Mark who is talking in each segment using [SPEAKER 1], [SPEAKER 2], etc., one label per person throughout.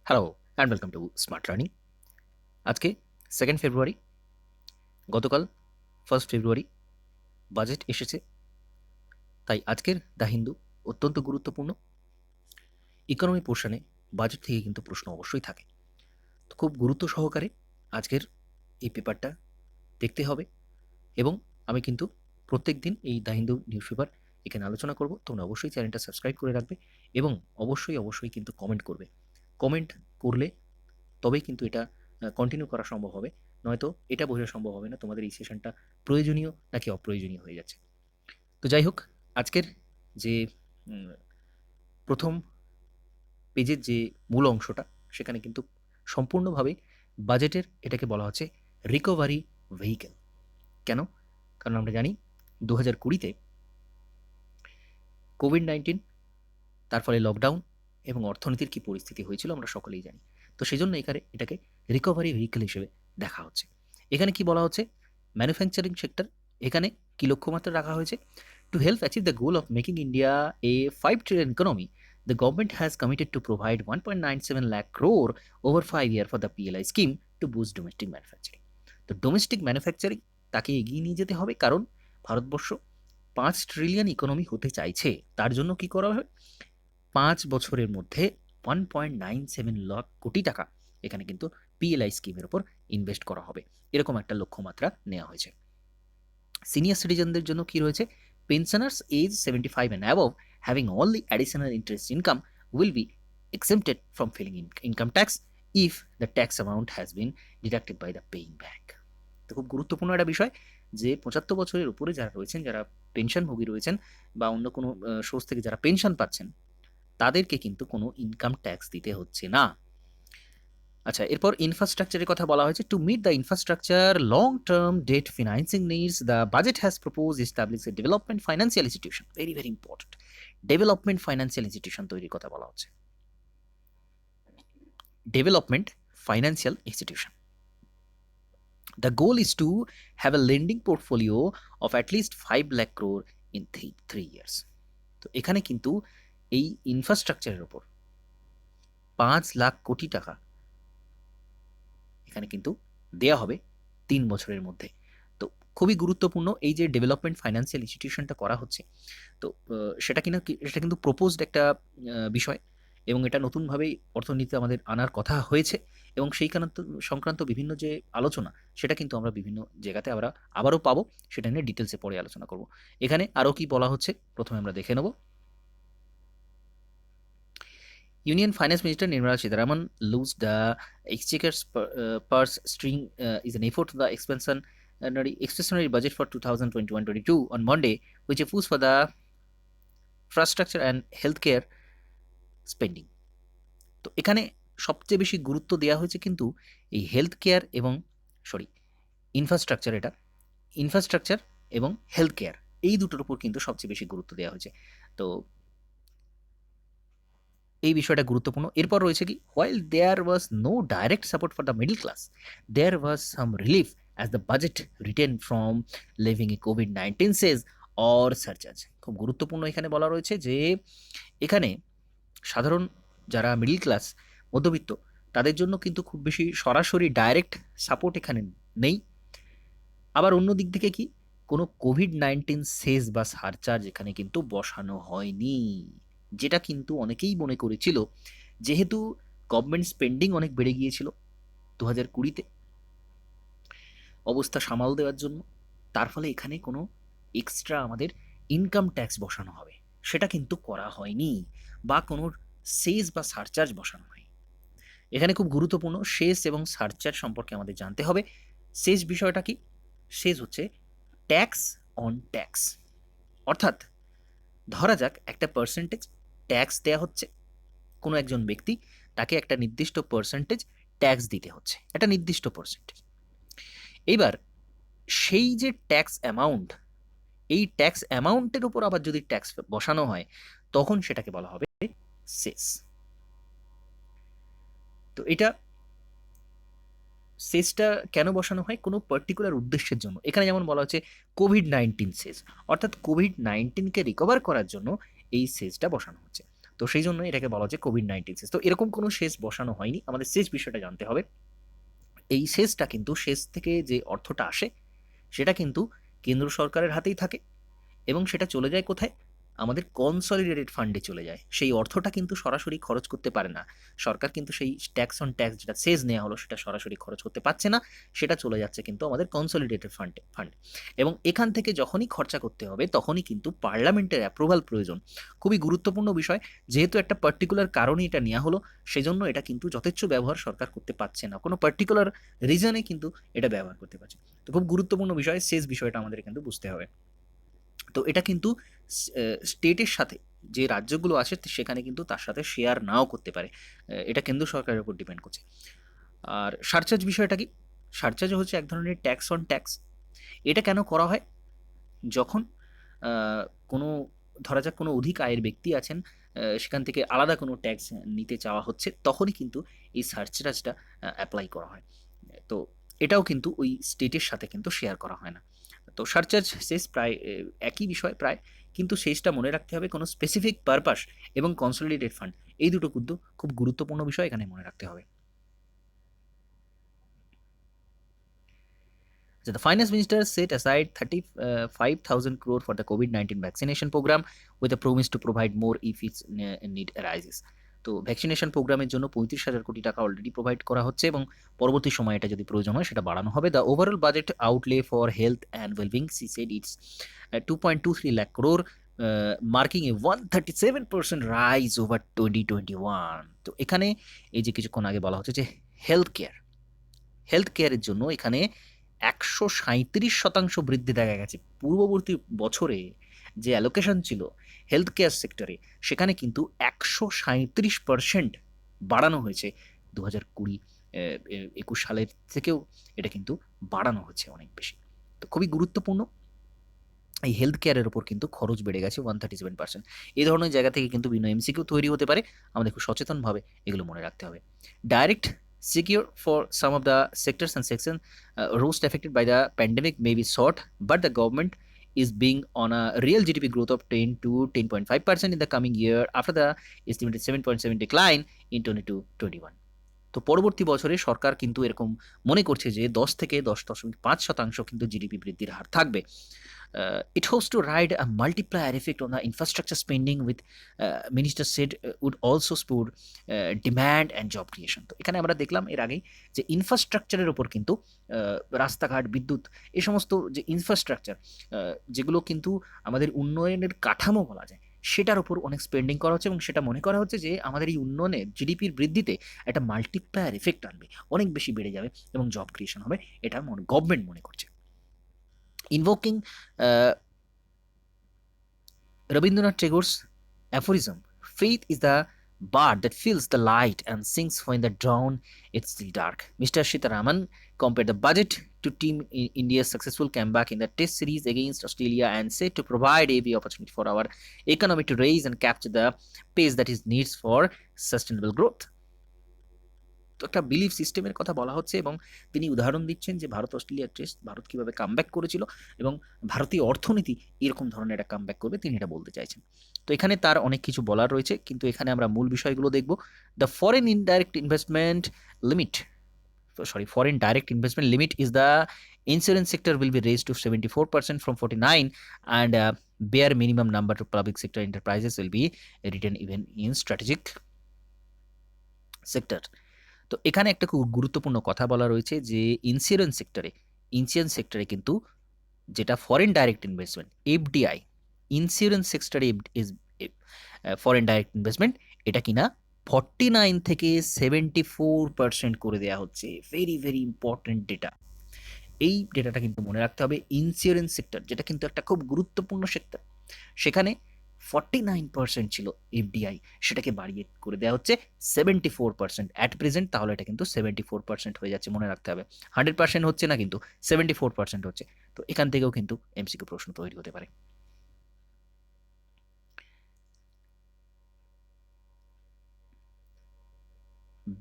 [SPEAKER 1] Hello and welcome to smart learning. আজকে 2nd ফেব্রুয়ারি, গতকাল 1st ফেব্রুয়ারি budget এসেছে। তাই আজকের দ্য হিন্দু অত্যন্ত গুরুত্বপূর্ণ। ইকোনমি পোর্শনে বাজেট থেকে কিন্তু প্রশ্ন অবশ্যই থাকে। তো খুব গুরুত্ব সহকারে আজকের এই পেপারটা দেখতে হবে এবং আমি কিন্তু প্রত্যেক দিন এই দ্য হিন্দু নিউজ পেপার এখানে আলোচনা করব। তোমরা অবশ্যই চ্যানেলটা সাবস্ক্রাইব করে রাখবে এবং অবশ্যই কিন্তু কমেন্ট করবে। কমেন্ট করলে তবেই কিন্তু এটা কন্টিনিউ করা সম্ভব হবে, নয়তো এটা বোঝা সম্ভব হবে না তোমাদের এই সেশনটা প্রয়োজনীয় নাকি অপ্রয়োজনীয় হয়ে যাচ্ছে। তো যাই হোক, আজকের যে প্রথম পেজের যে মূল অংশটা, সেখানে কিন্তু সম্পূর্ণভাবে বাজেটের এটাকে বলা হচ্ছে রিকভারি ভেহিকেল। কেন? কারণ আমরা জানি 2020-তে কোভিড-19, তার ফলে লকডাউন এবং অর্থনীতির কী পরিস্থিতি হয়েছিল আমরা সকলেই জানি। তো সেজন্য এটাকে রিকভারি ভেহিকেল হিসেবে দেখা হচ্ছে। এখানে কি বলা হচ্ছে? ম্যানুফ্যাকচারিং সেক্টর, এখানে কি লক্ষ্যমাত্রা রাখা হয়েছে? To help achieve the goal of making India A 5 trillion economy, the government has committed to provide 1.97 lakh crore over 5 years for the PLI scheme to boost domestic manufacturing. তো domestic manufacturing তাকে এগিয়ে নিয়ে যেতে হবে, কারণ Bharatvarsha 5 trillion economy হতে চাইছে। তার জন্য কি করা হবে? 5 বছরের মধ্যে 1.97 লাখ কোটি টাকা এখানে কিন্তু পিএলআই স্কিমের উপর ইনভেস্ট করা হবে, এরকম একটা লক্ষ্যমাত্রা নেওয়া হয়েছে। সিনিয়র সিটিজেনদের জন্য কি রয়েছে? Pensioners age 75 and above having only additional interest income will be exempted from filing income tax if the tax amount has been deducted by the paying bank. তো খুব গুরুত্বপূর্ণ একটা বিষয় যে 75 বছরের উপরে যারা রয়েছেন, যারা পেনশনভোগী রয়েছেন বা অন্য কোনো সোর্স থেকে যারা পেনশন পাচ্ছেন, তাদেরকে কিন্তু কোনো ইনকাম ট্যাক্স দিতে হচ্ছে না। আচ্ছা, এরপর ইনফ্রাস্ট্রাকচারের কথা বলা হয়েছে। To meet the infrastructure long term debt financing needs, the budget has propose establish a development financial institution. Very very important, development financial institution তৈরির কথা বলা হচ্ছে। Development financial institution, the goal is to have a lending portfolio of at least 5 lakh crore in 3 years. তো এখানে কিন্তু এই ইনফ্রাস্ট্রাকচারের উপর 5 লাখ কোটি টাকা এখানে কিন্তু দেয়া হবে 3 বছরের মধ্যে। তো খুবই গুরুত্বপূর্ণ এই যে ডেভেলপমেন্ট ফাইন্যান্সিয়াল ইনস্টিটিউশনটা করা হচ্ছে। তো সেটা কিন্তু প্রপোজড একটা বিষয় এবং এটা নতুনভাবেই অর্থনীতিতে আমাদের আনার কথা হয়েছে এবং সেই সংক্রান্ত বিভিন্ন যে আলোচনা, সেটা কিন্তু আমরা বিভিন্ন জায়গাতে আবারও পাবো। সেটা নিয়ে ডিটেলসে পরে আলোচনা করব। এখানে আরও কি বলা হচ্ছে প্রথমে আমরা দেখে নেব। Union Finance Minister Nirmala Sitharaman loosed the Exchequer's purse string is an effort to the expansionary budget for 2021-22 on Monday, which a push for the infrastructure and healthcare spending. তো এখানে সবচেয়ে বেশি গুরুত্ব দেওয়া হয়েছে কিন্তু এই হেলথ কেয়ার এবং ইনফ্রাস্ট্রাকচার এবং হেলথ কেয়ার, এই দুটোর উপর কিন্তু সবচেয়ে বেশি গুরুত্ব দেওয়া হয়েছে। তো এই বিষয়টা গুরুত্বপূর্ণ। এরপর রয়েছে কি, while there was no direct support for the middle class, there was some relief as the budget retained from living a COVID-19 says or surcharge. খুব গুরুত্বপূর্ণ এখানে বলা রয়েছে যে এখানে সাধারণ যারা মিডল ক্লাস, মধ্যবিত্ত, তাদের জন্য কিন্তু খুব বেশি সরাসরি ডাইরেক্ট সাপোর্ট এখানে নেই। আবার অন্য দিক থেকে কি, কোনো কোভিড-19 সেস বা সারচার্জ এখানে কিন্তু বসানো হয়নি, যেটা কিন্তু অনেকেই মনে করেছিল যেহেতু গভর্নমেন্ট স্পেন্ডিং অনেক বেড়ে গিয়েছিল 2020-তে অবস্থা সামাল দেওয়ার জন্য, তার ফলে এখানে কোনো এক্সট্রা আমাদের ইনকাম ট্যাক্স বসানো হবে, সেটা কিন্তু করা হয়নি, বা কোনো সেস বা সারচার্জ বসানো হয়নি। এখানে খুব গুরুত্বপূর্ণ সেস এবং সারচার্জ সম্পর্কে আমাদের জানতে হবে। সেস বিষয়টা কি? সেস হচ্ছে ট্যাক্স অন ট্যাক্স, অর্থাৎ ধরা যাক একটা পার্সেন্টেজ ট্যাক্স দেওয়া হচ্ছে, কোনো একজন ব্যক্তি, তাকে একটা নির্দিষ্ট পার্সেন্টেজ ট্যাক্স দিতে হচ্ছে, একটা নির্দিষ্ট পার্সেন্টেজ। এইবার সেই যে ট্যাক্স অ্যামাউন্ট, এই ট্যাক্স অ্যামাউন্টের উপর আবার যদি ট্যাক্স বসানো হয়, তখন সেটাকে বলা হবে সেস। তো এটা সেসটা কেন বসানো হয়? কোনো পার্টিকুলার উদ্দেশ্যের জন্য। এখানে যেমন বলা হচ্ছে কোভিড-19 সেস, অর্থাৎ কোভিড-19কে রিকভার করার জন্য এই সেসটা বসানো হচ্ছে। তো সেই জন্য এটাকে বলা হচ্ছে কোভিড-19 সেস। তো এরকম কোনো সেস বসানো হয়নি। আমাদের সেস বিষয়টা জানতে হবে। এই সেসটা কিন্তু সেস থেকে যে অর্থটা আসে সেটা কিন্তু কেন্দ্র সরকারের হাতেই থাকে এবং সেটা চলে যায় কোথায়? আমাদের কনসলিডেটেড ফান্ডে চলে যায়। সেই অর্থটা কিন্তু সরাসরি খরচ করতে পারে না। সরকার কিন্তু সেই ট্যাক্স অন ট্যাক্স যেটা সেস নেওয়া হলো সেটা সরাসরি খরচ করতে পারছে না। সেটা চলে যাচ্ছে কিন্তু আমাদের কনসলিডেটেড ফান্ডে। এবং এখান থেকে যখনই খরচা করতে হবে তখনই কিন্তু পার্লামেন্টের অ্যাপ্রুভাল প্রয়োজন। খুবই গুরুত্বপূর্ণ বিষয়। যেহেতু একটা পার্টিকুলার কারণে এটা নেওয়া হলো সেজন্য এটা কিন্তু যথেচ্ছ ব্যবহার সরকার করতে পারছে না। কোনো পার্টিকুলার রিজনে কিন্তু এটা ব্যবহার করতে পারছে। তো খুব গুরুত্বপূর্ণ বিষয় সেস বিষয়টা আমাদের কিন্তু বুঝতে হবে। তো এটা কিন্তু স্টেটের সাথে যে রাজ্যগুলো আছে সেখানে কিন্তু তার সাথে শেয়ার নাও করতে পারে। এটা কেন্দ্র সরকারের উপর ডিপেন্ড করছে। আর সারচার্জ বিষয়টা কি? সারচার্জ হচ্ছে এক ধরনের ট্যাক্স অন ট্যাক্স। এটা কেন করা হয়? যখন আ কোনো ধরা যাক কোনো অধিক আয়ের ব্যক্তি আছেন, সেখান থেকে আলাদা কোনো ট্যাক্স নিতে চাওয়া হচ্ছে, তখনই কিন্তু এই সারচার্জটা এপ্লাই করা হয়। তো এটাও কিন্তু ওই স্টেটের সাথে কিন্তু শেয়ার করা হয় না। তো সারচার্জ সেস প্রায় একই বিষয় প্রায়। কিন্তু শেষটা মনে রাখতে হবে কোনো স্পেসিফিক পারপাস এবং কনসলিডেটেড ফান্ড এই দুটো কিন্তু খুব গুরুত্বপূর্ণ বিষয় এখানে মনে রাখতে হবে। So the finance minister set aside 35,000 crore for the COVID-19 vaccination program with a promise to provide more if its need arises. তো ভ্যাকসিনেশন প্রোগ্রামের জন্য 35,000 কোটি টাকা অলরেডি প্রোভাইড করা হচ্ছে এবং পরবর্তী সময়ে এটা যদি প্রয়োজন হয় সেটা বাড়ানো হবে। The overall budget outlay for health and wellbeing she said it's 2.23 lakh crore, marking A 137% rise over 2021। তো এখানে এই যে কিছুক্ষণ আগে বলা হচ্ছে যে হেলথ কেয়ারের জন্য এখানে 137% বৃদ্ধি দেখা গেছে। পূর্ববর্তী বছরে যে অ্যালোকেশন ছিল হেলথ কেয়ার সেক্টরে সেখানে কিন্তু 137% বাড়ানো হয়েছে 2020-21 সালের থেকেও এটা কিন্তু বাড়ানো হচ্ছে অনেক বেশি। তো খুবই গুরুত্বপূর্ণ এই হেলথ কেয়ারের উপর কিন্তু খরচ বেড়ে গেছে 137%। এই ধরনের জায়গা থেকে কিন্তু বিভিন্ন এমসিকিউ তৈরি হতে পারে। আমাদের খুব সচেতনভাবে এগুলো মনে রাখতে হবে। Direct secure for some of the sectors and section roast affected by the pandemic may be short, but the government is being on a real GDP growth of 10 to 10.5% in the coming year after the estimated 7.7 decline in 22-21। তো পরবর্তী বছরে সরকার কিন্তু এরকম মনে করছে যে 10 থেকে 10.5% কিন্তু জিডিপি বৃদ্ধির হার থাকবে। It hopes to ride a multiplier effect on the infrastructure spending with minister said would also spur demand and job creation। তো এখানে আমরা দেখলাম এর আগেই যে ইনফ্রাস্ট্রাকচারের উপর কিন্তু রাস্তাঘাট, বিদ্যুৎ এই সমস্ত যে ইনফ্রাস্ট্রাকচার যেগুলো কিন্তু আমাদের উন্নয়নের কাঠামো বলা যায় সেটার উপর অনেক স্পেন্ডিং করা হচ্ছে এবং সেটা মনে করা হচ্ছে যে আমাদের এই উন্নয়নের জিডিপির বৃদ্ধিতে একটা মাল্টিপ্লায়ার এফেক্ট আনবে, অনেক বেশি বেড়ে যাবে এবং জব ক্রিয়েশন হবে, এটা গভর্নমেন্ট মনে করছে। Invoking Rabindranath Tagore's aphorism, faith is the bird that feels the light and sings when the dawn it's still dark. Mr. Sitaraman compared the budget to Team India's successful comeback in the Test series against Australia and said to provide every opportunity for our economy to raise and capture the pace that is needs for sustainable growth. তো একটা belief সিস্টেমের কথা বলা হচ্ছে এবং তিনি উদাহরণ দিচ্ছেন যে ভারত অস্ট্রেলিয়ার টেস্ট ভারত কিভাবে কামব্যাক করেছিল এবং ভারতীয় অর্থনীতি এরকম ধরনের একটা কামব্যাক করবে তিনি এটা বলতে চাইছেন। তো এখানে তার অনেক কিছু বলার রয়েছে কিন্তু এখানে আমরা মূল বিষয়গুলো দেখব। The foreign direct investment limit is the insurance sector will be raised to 74% from 49 and bare minimum number to public sector enterprises will be written even in strategic sector। তো এখানে একটা খুব গুরুত্বপূর্ণ কথা বলা রয়েছে যে ইন্স্যুরেন্স সেক্টরে কিন্তু যেটা foreign direct investment FDI, insurance সেক্টরে ইজ ফরেন ডাইরেক্ট ইনভেস্টমেন্ট এটা কিনা 49 থেকে 74% করে দেওয়া হচ্ছে। Very very important data. এই ডেটাটা কিন্তু মনে রাখতে হবে। ইন্স্যুরেন্স সেক্টর যেটা কিন্তু একটা খুব গুরুত্বপূর্ণ সেক্টর সেখানে 49% ছিল এফডিআই, সেটাকে বাড়িয়ে করে দেওয়া হচ্ছে 74% অ্যাট প্রেজেন্ট। তাহলে এটা কিন্তু 74% হয়ে যাচ্ছে, মনে রাখতে হবে। 100% হচ্ছে না, কিন্তু 74% হচ্ছে। তো এখান থেকেও কিন্তু এমসিকিউ প্রশ্ন তৈরি হতে পারে।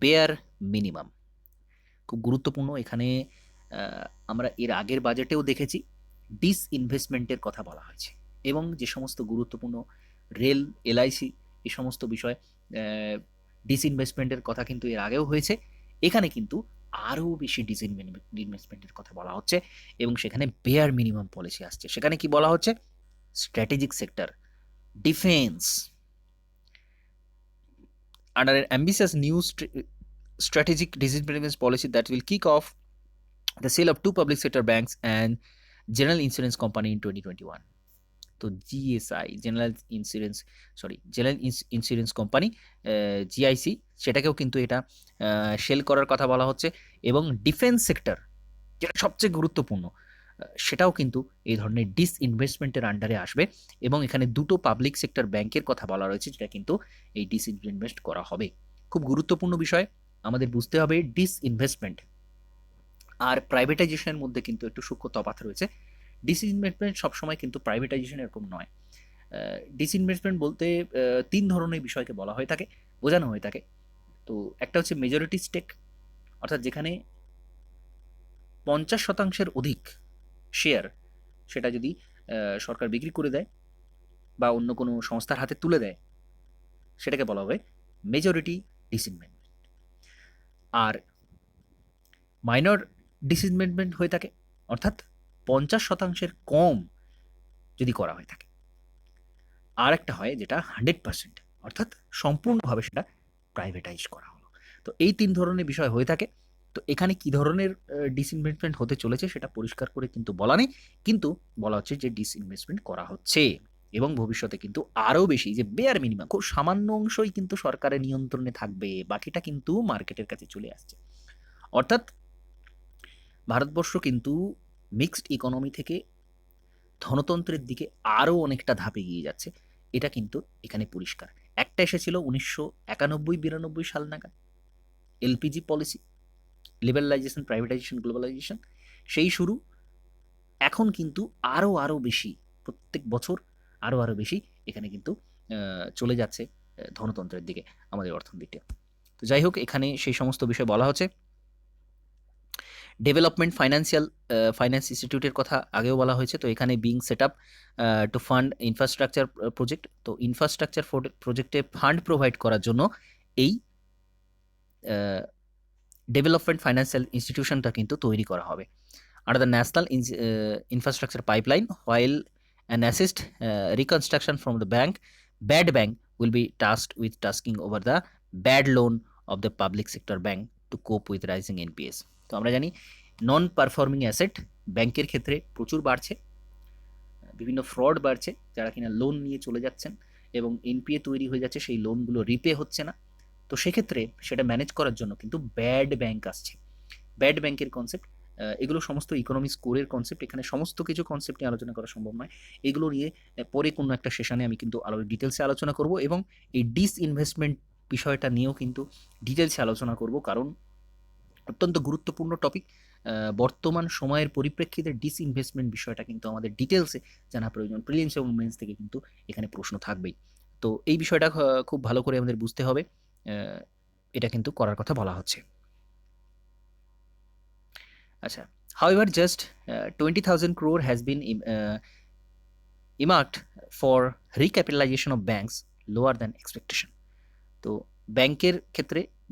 [SPEAKER 1] বেয়ার মিনিমাম খুব গুরুত্বপূর্ণ। এখানে আমরা এর আগের বাজেটেও দেখেছি ডিসইনভেস্টমেন্টের কথা বলা হয়েছে এবং যে সমস্ত গুরুত্বপূর্ণ রেল, এলআইসি এই সমস্ত বিষয় ডিসইনভেস্টমেন্টের কথা কিন্তু এর আগেও হয়েছে। এখানে কিন্তু আরও বেশি ডিসইনভেস্টমেন্টের কথা বলা হচ্ছে এবং সেখানে বেয়ার মিনিমাম পলিসি আসছে। সেখানে কি বলা হচ্ছে? Strategic sector, defence, under an ambitious new strategic disinvestment policy that will kick off the sale of two public sector banks and general insurance company in 2021. তো GSI general insurance company GIC সেটাকেও কিন্তু এটা sell করার কথা বলা হচ্ছে এবং defence sector যেটা সবচেয়ে গুরুত্বপূর্ণ সেটাও কিন্তু এই ধরনের ডিসইনভেস্টমেন্টের আন্ডারে আসবে এবং এখানে দুটো পাবলিক সেক্টর ব্যাংকের কথা বলা রয়েছে যেটা কিন্তু এই ডিসইনভেস্ট করা হবে। খুব গুরুত্বপূর্ণ বিষয় আমাদের বুঝতে হবে, ডিসইনভেস্টমেন্ট আর প্রাইভেটাইজেশনের মধ্যে কিন্তু একটু সূক্ষ্ম তফাৎ রয়েছে। ডিসইনভেস্টমেন্ট সবসময় কিন্তু প্রাইভেটাইজেশন এরকম নয়। ডিসইনভেস্টমেন্ট বলতে তিন ধরনের বিষয়কে বলা হয়ে থাকে, বোঝানো হয়ে থাকে। তো একটা হচ্ছে মেজরিটি স্টেক, অর্থাৎ যেখানে 50% অধিক শেয়ার সেটা যদি সরকার বিক্রি করে দেয় বা অন্য কোনো সংস্থার হাতে তুলে দেয় সেটাকে বলা হবে মেজরিটি ডিসইনভেস্টমেন্ট। আর মাইনর ডিসইনভেস্টমেন্ট হয়ে থাকে, অর্থাৎ 50% কম যদি করা হয়ে থাকে। আর একটা হয় যেটা 100%, অর্থাৎ সম্পূর্ণভাবে সেটা প্রাইভেটাইজ করা হলো। তো এই তিন ধরনের বিষয় হয়ে থাকে। তো এখানে কি ধরনের ডিসইনভেস্টমেন্ট হতে চলেছে সেটা পরিষ্কার করে কিন্তু বলা নেই, কিন্তু বলা হচ্ছে যে ডিসইনভেস্টমেন্ট করা হচ্ছে এবং ভবিষ্যতে কিন্তু আরও বেশি, যে বেয়ার মিনিমাম খুব সামান্য অংশই কিন্তু সরকারের নিয়ন্ত্রণে থাকবে, বাকিটা কিন্তু মার্কেটের কাছে চলে আসছে। অর্থাৎ ভারতবর্ষ কিন্তু মিক্সড ইকোনমি থেকে ধনতন্ত্রের দিকে আরও অনেকটা ধাপ এগিয়ে যাচ্ছে, এটা কিন্তু এখানে পরিষ্কার। একটা এসেছিল 1991-92 সাল নাগাদ, LPG policy, liberalisation, privatisation, globalisation, সেই শুরু। এখন কিন্তু আরও বেশি, প্রত্যেক বছর আরও বেশি এখানে কিন্তু চলে যাচ্ছে ধনতন্ত্রের দিকে আমাদের অর্থনীতিটা। তো যাই হোক, এখানে সেই সমস্ত বিষয় বলা হচ্ছে। ডেভেলপমেন্ট ফাইন্যান্স ইনস্টিটিউটের কথা আগেও বলা হয়েছে। তো এখানে being set up to fund infrastructure project. তো ইনফ্রাস্ট্রাকচার প্রজেক্টে ফান্ড প্রোভাইড করার জন্য এই ডেভেলপমেন্ট ফাইন্যান্সিয়াল ইনস্টিটিউশনটা কিন্তু তৈরি করা হবে। আর the national infrastructure pipeline while and assist reconstruction from the bad bank will be tasked with tasking over the bad loan of the public sector bank to cope with rising NPAs. তো আমরা জানি non performing asset ব্যাংকের ক্ষেত্রে প্রচুর বাড়ছে, বিভিন্ন fraud বাড়ছে, যারা কিনা লোন নিয়ে চলে যাচ্ছেন এবং এনপিএ তৈরি হয়ে যাচ্ছে, সেই লোনগুলো রিপে হচ্ছে না। তো সেক্ষেত্রে সেটা ম্যানেজ করার জন্য কিন্তু ব্যাড ব্যাংক আসছে, ব্যাড ব্যাংকের কনসেপ্ট। এগুলো সমস্ত ইকোনমিক্স কোরের কনসেপ্ট, এখানে সমস্ত কিছু কনসেপ্ট নিয়ে আলোচনা করা সম্ভব নয়। এগুলো নিয়ে পরে কোনো একটা সেশনে আমি কিন্তু আরও ডিটেলসে আলোচনা করব এবং এই ডিসইনভেস্টমেন্ট বিষয়টা নিয়েও কিন্তু ডিটেলসে আলোচনা করব, কারণ অত্যন্ত গুরুত্বপূর্ণ টপিক। বর্তমান সময়ের পরিপ্রেক্ষিতে ডিসইনভেস্টমেন্ট বিষয়টা কিন্তু আমাদের ডিটেলসে জানা প্রয়োজন। প্রিলিমস এবং মেন্স থেকে কিন্তু এখানে প্রশ্ন থাকবেই। তো এই বিষয়টা খুব ভালো করে আমাদের বুঝতে হবে, এটা কিন্তু করার কথা বলা হচ্ছে। আচ্ছা, however just 20,000 crore has been earmarked for recapitalization of banks lower than expectation. তো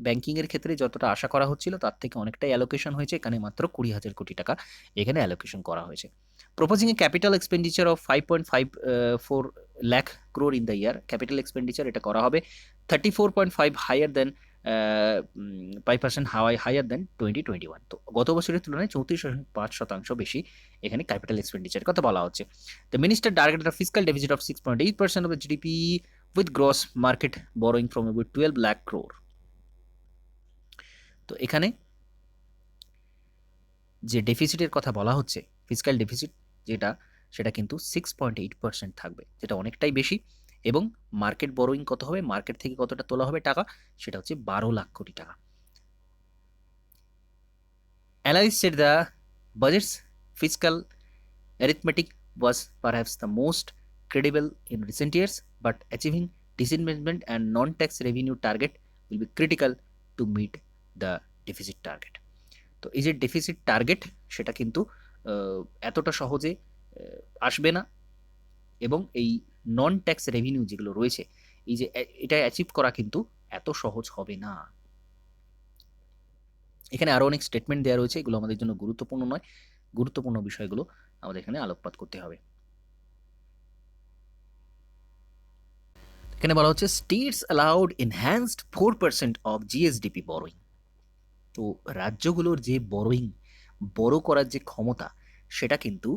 [SPEAKER 1] ব্যাংকিংয়ের ক্ষেত্রে যতটা আশা করা হচ্ছিল তার থেকে অনেকটাই অ্যালোকেশন হয়েছে, এখানে মাত্র 20,000 কোটি টাকা এখানে অ্যালোকেশন করা হয়েছে। Proposing A capital expenditure of 5.54 lakh crore in the year. Capital expenditure এটা করা হবে 34.5 হায়ার দেন 5% হায়ার দেন 2021। তো গত বছরের তুলনায় 34.5% বেশি এখানে ক্যাপিটাল এক্সপেন্ডিচারের কথা বলা হচ্ছে। The minister targeted a fiscal deficit of 6.8% of the GDP with gross market borrowing from about 12 lakh crore. তো এখানে যে ডেফিসিটের কথা বলা হচ্ছে, ফিসক্যাল ডেফিসিট যেটা, সেটা কিন্তু 6.8% থাকবে, যেটা অনেকটাই বেশি। এবং মার্কেট বরোয়িং কত হবে, মার্কেট থেকে কতটা তোলা হবে টাকা, সেটা হচ্ছে 12 লাখ কোটি টাকা। Analysts said the budget's fiscal arithmetic was perhaps the most credible in recent years, but achieving disinvestment and non-tax revenue target will be critical to meet the deficit target. তো এই যে ডেফিসিট টার্গেট সেটা কিন্তু এতটা সহজে আসবে না, এবং এই নন ট্যাক্স রেভিনিউ যেগুলো রয়েছে এই যে এটা অ্যাচিভ করা কিন্তু এত সহজ হবে না। এখানে আরও অনেক স্টেটমেন্ট দেওয়া রয়েছে, এগুলো আমাদের জন্য গুরুত্বপূর্ণ নয়, গুরুত্বপূর্ণ বিষয়গুলো আমাদের এখানে আলোকপাত করতে হবে। এখানে বলা হচ্ছে states allowed enhanced 4% of GSDP borrowing. তো রাজ্যগুলোর যে বরোয়িং বড় করার যে ক্ষমতা, সেটা কিন্তু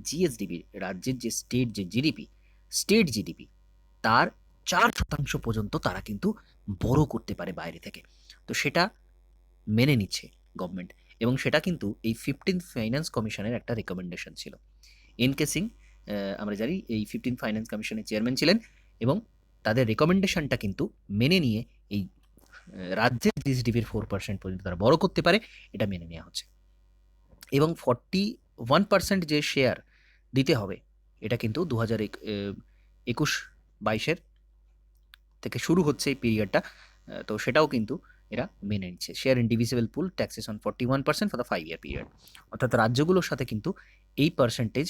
[SPEAKER 1] জিএসডিপি, রাজ্যের যে স্টেট জিডিপি তার 4% পর্যন্ত তারা কিন্তু বড় করতে পারে বাইরে থেকে। তো সেটা মেনে নিচ্ছে গভর্নমেন্ট, এবং সেটা কিন্তু এই 15th ফাইন্যান্স কমিশনের একটা রেকমেন্ডেশন ছিল। এনকে সিং আমরা জানি এই 15th ফাইন্যান্স কমিশনের চেয়ারম্যান ছিলেন, এবং তাদের রেকমেন্ডেশনটা কিন্তু মেনে নিয়ে এই রাজ্যের জিএসডিপির 4% পর্যন্ত তারা বড় করতে পারে, এটা মেনে নেওয়া হচ্ছে। এবং 41% যে শেয়ার দিতে হবে, এটা কিন্তু 2021-22 থেকে শুরু হচ্ছে এই পিরিয়ডটা, তো সেটাও কিন্তু এরা মেনে নিচ্ছে। Share in divisible pool taxes on 41% for the 5-year period. অর্থাৎ রাজ্যগুলোর সাথে কিন্তু এই পার্সেন্টেজ,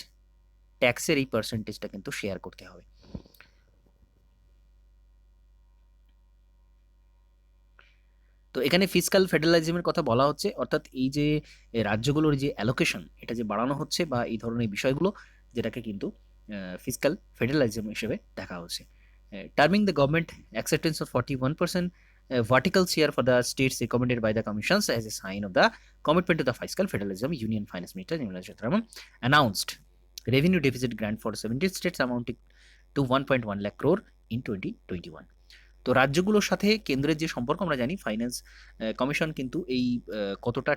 [SPEAKER 1] ট্যাক্সের এই পার্সেন্টেজটা কিন্তু শেয়ার করতে হবে। তো এখানে ফিসকাল ফেডারালিজমের কথা বলা হচ্ছে, অর্থাৎ এই যে রাজ্যগুলোর যে অ্যালোকেশন, এটা যে বাড়ানো হচ্ছে বা এই ধরনের বিষয়গুলো, যেটাকে কিন্তু ফিসকাল ফেডারালিজম হিসেবে দেখা হচ্ছে। Terming the government acceptance of 41% vertical share for the states recommended by the commissions as a sign of the commitment to the fiscal federalism. Union Finance Minister Nirmala Sitharaman announced revenue deficit grant for 17 states amounting to 1.1 lakh crore in 2021. তো রাজ্যগুলোর সাথে কেন্দ্রের যে সম্পর্ক আমরা জানি, finance commission কিন্তু এই কতটা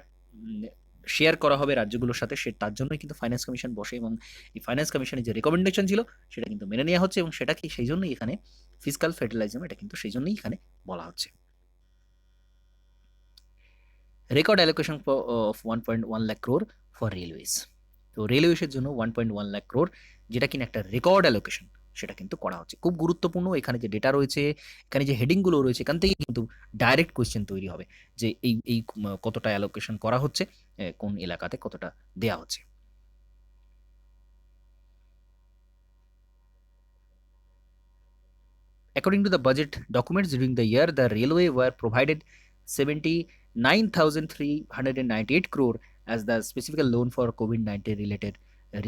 [SPEAKER 1] শেয়ার করা হবে রাজ্যগুলোর সাথে, সে তার জন্যই কিন্তু ফাইন্যান্স কমিশন বসে, এবং এই ফাইন্যান্স কমিশনের যে রেকমেন্ডেশন ছিল সেটা কিন্তু মেনে নেওয়া হচ্ছে, এবং সেটা কি সেই জন্যই এখানে ফিসকাল ফেডারালিজম, এটা কিন্তু সেই জন্যই এখানে বলা হচ্ছে। Record allocation of 1.1 lakh crore for railways. তো রেলওয়েজের জন্য 1.1 লাখ ক্রোর, যেটা কিনা একটা রেকর্ড অ্যালোকেশন, সেটা কিন্তু করা হচ্ছে। খুব গুরুত্বপূর্ণ, এখানে যে ডেটা রয়েছে, এখানে যে হেডিংগুলো রয়েছে, এখান থেকে কিন্তু ডাইরেক্ট কোয়েশ্চেন তৈরি হবে যে এই কতটা অ্যালোকেশন করা হচ্ছে, কোন এলাকাতে কতটা দেয়া হচ্ছে। According to the budget documents during the year, the railway were provided 79,398 crore as the specific loan for COVID-19 related